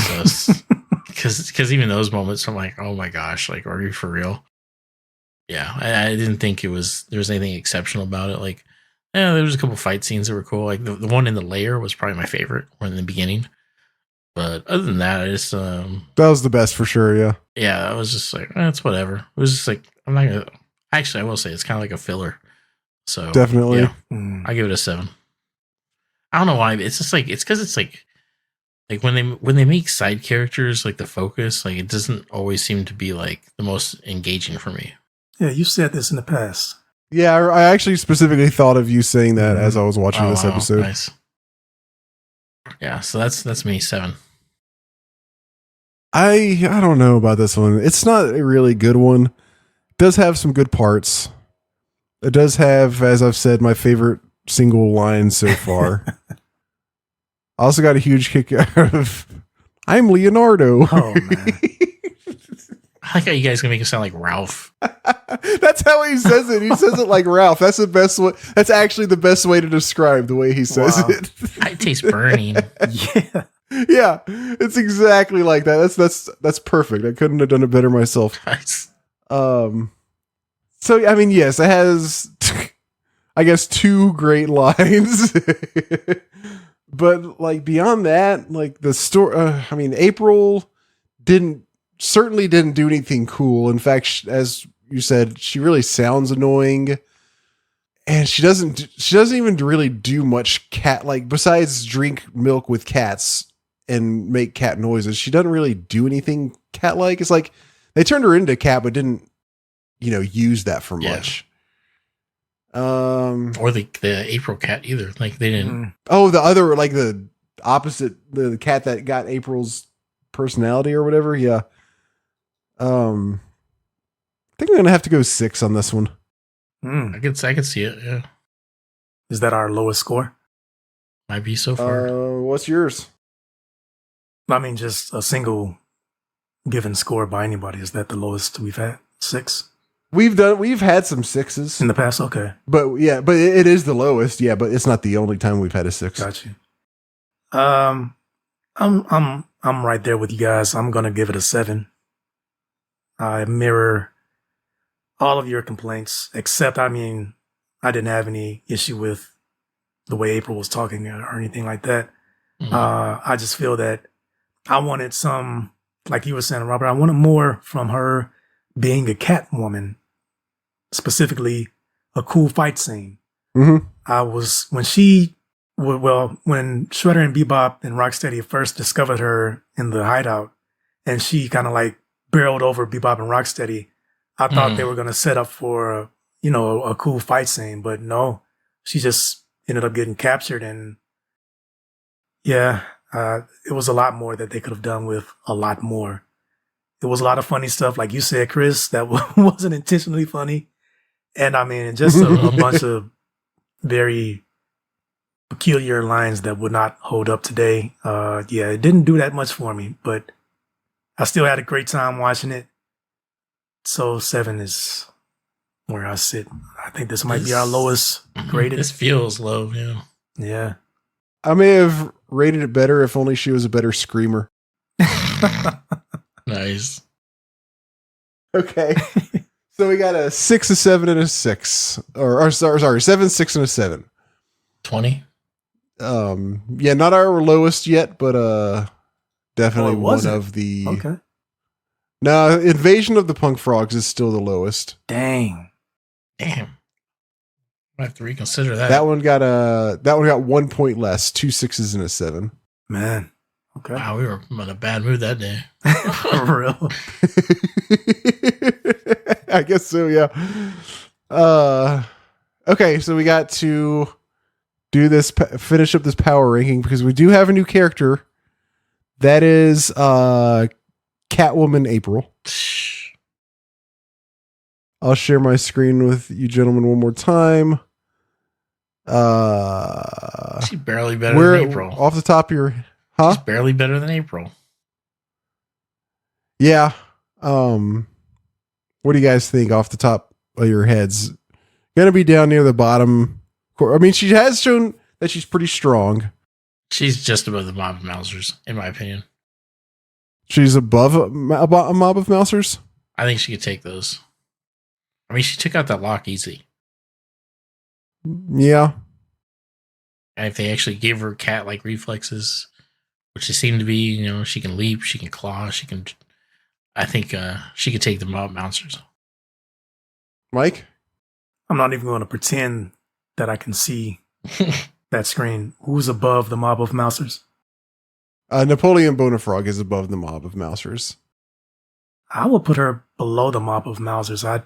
because even those moments, I'm like, oh my gosh, like, are you for real? Yeah, I didn't think there was anything exceptional about it. Like, yeah, there was a couple fight scenes that were cool. Like the one in the lair was probably my favorite, one in the beginning. But other than that, I just that was the best for sure. Yeah. Yeah, I was just like, it's whatever. It was just like, I'm not gonna. Actually, I will say it's kind of like a filler. So Definitely. yeah, I give it a 7. I don't know why. It's just like it's because it's like when they make side characters like the focus, like it doesn't always seem to be like the most engaging for me. Yeah, you said this in the past. Yeah, I actually specifically thought of you saying that as I was watching this episode. Nice. Yeah, so that's me, 7. I don't know about this one. It's not a really good one. It does have some good parts. It does have, as I've said, my favorite single line so far. I also got a huge kick out of I'm Leonardo. Oh man. I like how you guys can make it sound like Ralph. That's how he says it. He says it like Ralph. That's the best way. That's actually the best way to describe the way he says it. I taste burning. Yeah. Yeah, it's exactly like that. That's perfect. I couldn't have done it better myself. Nice. So I mean, yes, it has, I guess, 2 great lines, but like beyond that, like the story. I mean, April certainly didn't do anything cool. In fact, as you said, she really sounds annoying. and she doesn't even really do much cat like besides drink milk with cats and make cat noises. She doesn't really do anything cat like. It's like they turned her into a cat, but didn't use that for much. Or the April cat either. Like they didn't. Oh, the other like the opposite, the cat that got April's personality or whatever. Yeah. I think I'm gonna have to go 6 on this one. I could see it. Yeah. Is that our lowest score? Might be so far. What's yours? I mean, just a single given score by anybody. Is that the lowest we've had? 6? We've had some 6s in the past. Okay. But yeah, but it is the lowest. Yeah, but it's not the only time we've had a 6. Got you. I'm right there with you guys. I'm gonna give it a 7. I mirror all of your complaints, except I didn't have any issue with the way April was talking or anything like that. I just feel that I wanted some, like you were saying, Robert, I wanted more from her being a Catwoman, specifically a cool fight scene. Mm-hmm. When Shredder and Bebop and Rocksteady first discovered her in the hideout, and she kind of like barreled over Bebop and Rocksteady, I thought they were going to set up for a cool fight scene, but no, she just ended up getting captured, and it was a lot more that they could have done with a lot more. There was a lot of funny stuff, like you said, Chris, that wasn't intentionally funny, and just a bunch of very peculiar lines that would not hold up today. It didn't do that much for me, but I still had a great time watching it. So 7 is where I sit. I think this might be our lowest graded. This feels low, yeah. Yeah. I may have rated it better if only she was a better screamer. Nice. Okay. So we got a 6, a 7, and a 6. Or sorry, 7, 6, and a 7. 20? Yeah, not our lowest yet, but definitely one of the. Okay. No, Invasion of the Punk Frogs is still the lowest. Damn. I have to reconsider that. That one got 1 point less, 2 6s and a 7. Man. Okay. Wow, we were in a bad mood that day. For real. I guess so, yeah. Okay, so we got to do this, finish up this power ranking because we do have a new character. That is Catwoman April. I'll share my screen with you gentlemen one more time. She's barely better than April. Off the top of your... Huh? She's barely better than April. Yeah. What do you guys think off the top of your heads? Gonna be down near the bottom. I mean, she has shown that she's pretty strong. She's just above the mob of Mousers, in my opinion. She's above a mob of Mousers? I think she could take those. I mean, she took out that lock easy. Yeah. And if they actually gave her cat-like reflexes, which they seem to be, she can leap, she can claw, I think she could take the mob Mousers. Mike? I'm not even going to pretend that I can see that screen. Who's above the mob of Mousers? Napoleon Bonafrog is above the mob of Mousers. I would put her below the mob of Mousers. I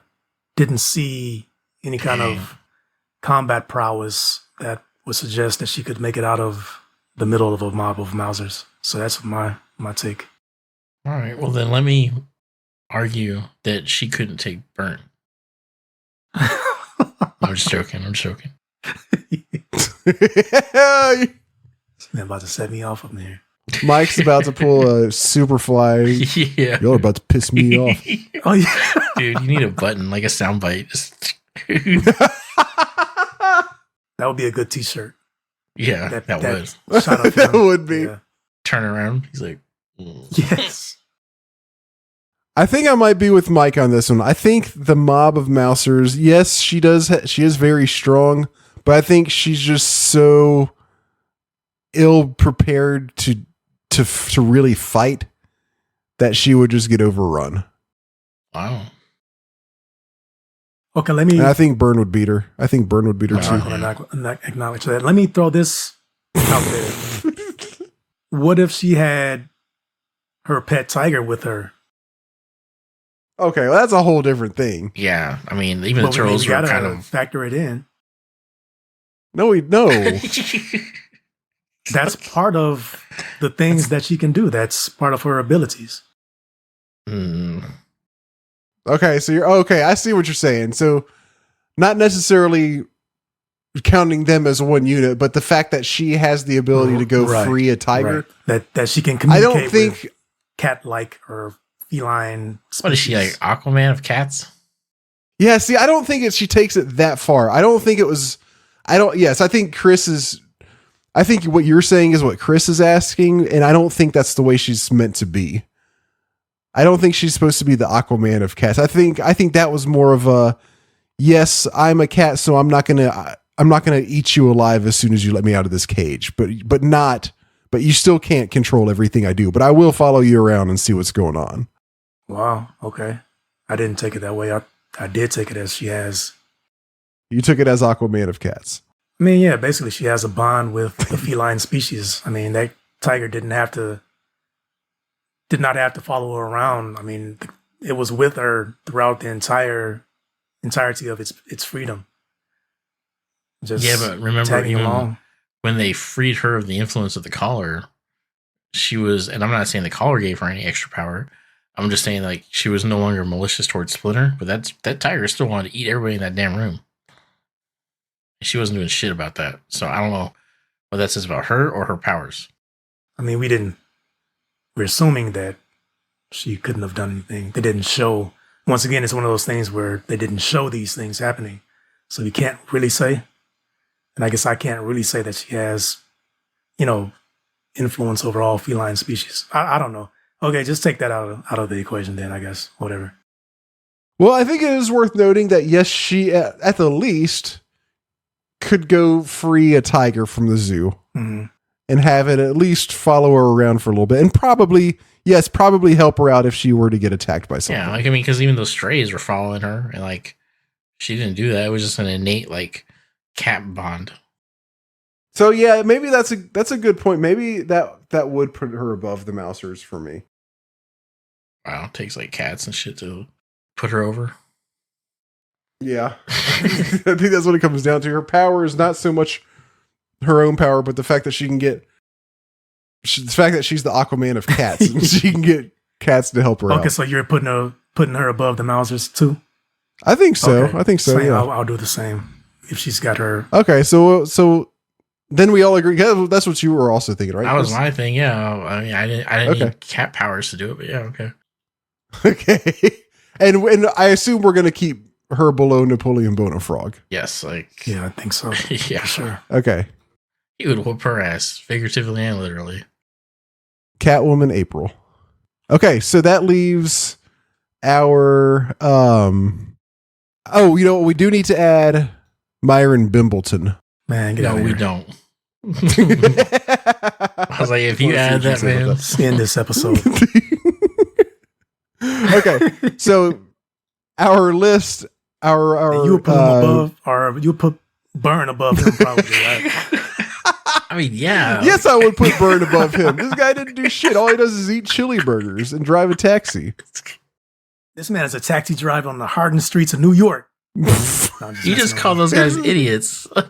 didn't see any kind of combat prowess that would suggest that she could make it out of the middle of a mob of Mousers. So that's my take. All right. Well, then let me argue that she couldn't take burn. I'm just joking. Man about to set me off up there. Mike's about to pull a Superfly. Yeah. You're about to piss me off. Oh, yeah. Dude, you need a button, like a sound bite. That would be a good t-shirt. Yeah, that would. Shot of That him. would be. Yeah. Turn around. He's like, Yes. I think I might be with Mike on this one. I think the mob of Mousers, yes, she is very strong, but I think she's just so ill prepared to really fight that she would just get overrun. wow. Okay, let me. And I think Byrne would beat her. I'm not acknowledge that. Let me throw this out there. What if she had her pet tiger with her? Okay, well, that's a whole different thing. Yeah, I mean, even the turtles were kind of factor it in. No. That's part of the things that she can do. That's part of her abilities. Okay, so you're okay. I see what you're saying. So, not necessarily counting them as one unit, but the fact that she has the ability to go free a tiger, that she can communicate. I don't think with cat-like or feline. Species. What is she, like Aquaman of cats? Yeah. See, I don't think she takes it that far. I don't think it was. Yes, I think Chris is. I think what you're saying is what Chris is asking, and I don't think that's the way she's meant to be. I don't think she's supposed to be the Aquaman of cats. I think that was more of a, yes, I'm a cat, so I'm not gonna eat you alive as soon as you let me out of this cage. But you still can't control everything I do. But I will follow you around and see what's going on. Wow. Okay. I didn't take it that way. I did take it as she has. You took it as Aquaman of cats. I mean, yeah, basically she has a bond with the feline species. I mean, that tiger did not have to follow her around. I mean, it was with her throughout the entirety of its freedom. Just but remember when they freed her of the influence of the collar, she was, and I'm not saying the collar gave her any extra power. I'm just saying like she was no longer malicious towards Splinter, but that tiger still wanted to eat everybody in that damn room. She wasn't doing shit about that. So I don't know what that says about her or her powers. I mean, we're assuming that she couldn't have done anything. They didn't show. Once again, it's one of those things where they didn't show these things happening. So you can't really say. And I guess I can't really say that she has, influence over all feline species. I don't know. Okay, just take that out of the equation then, I guess. Whatever. Well, I think it is worth noting that, yes, she, at the least, could go free a tiger from the zoo. Mm-hmm. And have it at least follow her around for a little bit. And probably help her out if she were to get attacked by something. Yeah, because even those strays were following her. And, she didn't do that. It was just an innate, cat bond. So, yeah, maybe that's a good point. Maybe that would put her above the Mousers for me. Wow, it takes, cats and shit to put her over. Yeah. I think that's what it comes down to. Her power is not so much her own power, but the fact that she's the Aquaman of cats, and she can get cats to help her out. Okay, so you're putting her above the Mousers too? I think so. Okay. I think so. Same, yeah. I'll do the same if she's got her. Okay, so then we all agree. That's what you were also thinking, right? That was my thing. Yeah, I mean, I didn't need cat powers to do it, but yeah, okay. Okay, and I assume we're gonna keep her below Napoleon Bonafrog. Yes, yeah, I think so. Yeah, sure. Okay. He would whoop her ass, figuratively and literally. Catwoman April. Okay, so that leaves our we do need to add Myron Bimbleton. Man, we don't. I was like, if you add that, man, end this episode. Okay, so our list, you put him above, or you put Byrne above him, probably, right? I mean, yeah. Yes, I would put Byrne above him. This guy didn't do shit. All he does is eat chili burgers and drive a taxi. This man is a taxi driver on the hardened streets of New York. You just call those guys idiots. I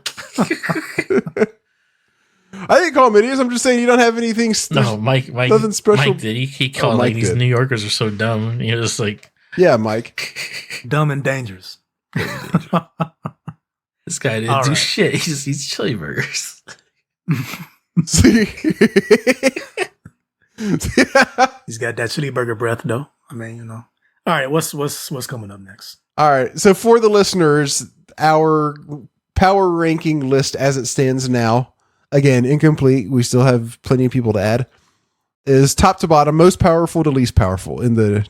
didn't call them idiots. I'm just saying you don't have anything. No, Mike. Nothing special. Mike did. He called these New Yorkers are so dumb. And you're just like, yeah, Mike. Dumb and dangerous. This guy didn't do shit. He just eats chili burgers. See? He's got that chili burger breath, though. I mean, All right, what's coming up next? All right, so for the listeners, our power ranking list as it stands now, again, incomplete. We still have plenty of people to add. Is top to bottom, most powerful to least powerful in the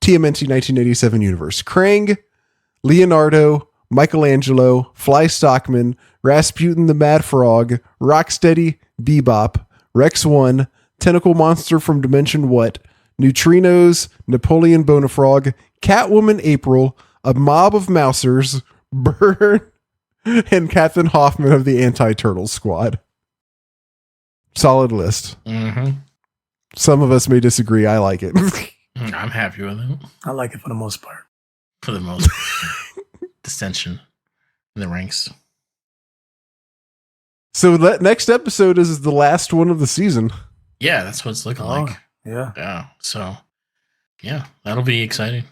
TMNT 1987 universe. Krang, Leonardo, Michelangelo, Fly Stockman, Rasputin the Mad Frog, Rocksteady, Bebop, Rex 1, Tentacle Monster from Dimension What, Neutrinos, Napoleon Bonafrog, Catwoman April, a mob of mousers, Burn, and Captain Hoffman of the Anti-Turtles Squad. Solid list. Mm-hmm. Some of us may disagree. I like it. I'm happy with it. I like it for the most part. For the most part. Dissension in the ranks. So that next episode is the last one of the season. Yeah, that's what it's looking like. Yeah. Yeah. So, yeah, that'll be exciting.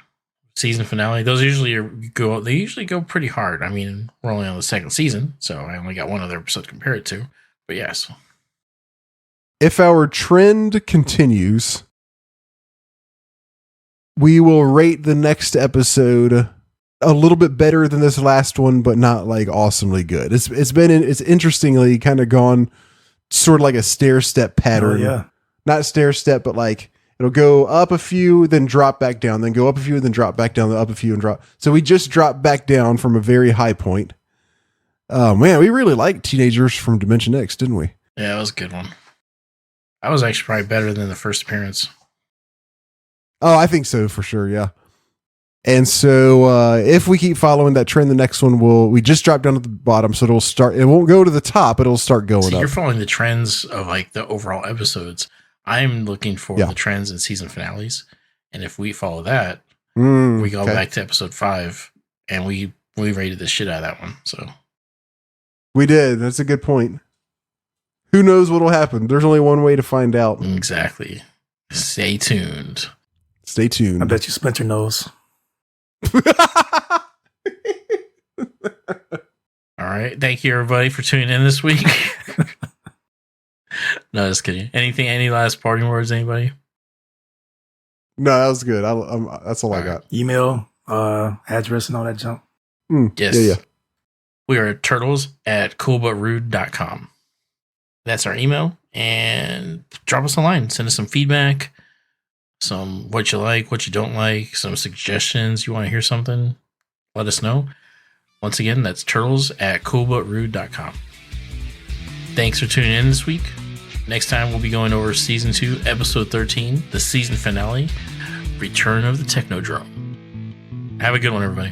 Season finale. Those they usually go pretty hard. I mean, we're only on the second season, so I only got one other episode to compare it to. But yes. If our trend continues, we will rate the next episode a little bit better than this last one, but not like awesomely good. It's interestingly kind of gone sort of like a stair step pattern. Oh, yeah. Not stair step, but like it'll go up a few, then drop back down, then go up a few, then drop back down, then up a few and drop. So we just dropped back down from a very high point. Man, we really liked Teenagers from Dimension X, didn't we? Yeah, that was a good one. That was actually probably better than the first appearance. Oh, I think so for sure. Yeah. And so if we keep following that trend, the next one we just drop down to the bottom. So it won't go to the top. It'll start going up. You're following the trends of like the overall episodes. I'm looking for the trends in season finales. And if we follow that, we go back to episode 5 and we rated the shit out of that one. So we did. That's a good point. Who knows what'll happen? There's only one way to find out. Exactly. Stay tuned. Stay tuned. I bet you Splinter knows. All right. Thank you, everybody, for tuning in this week. No, just kidding. Any last parting words, anybody? No, that was good. That's all I got. Email, address, and all that junk. Yes. Yeah. We are turtles@coolbutrude.com. That's our email. And drop us a line. Send us some feedback. Some what you like, what you don't like, some suggestions. You want to hear something? Let us know. Once again, that's turtles@coolbutrude.com. Thanks for tuning in this week. Next time, we'll be going over Season 2, Episode 13, the season finale, Return of the Technodrome. Have a good one, everybody.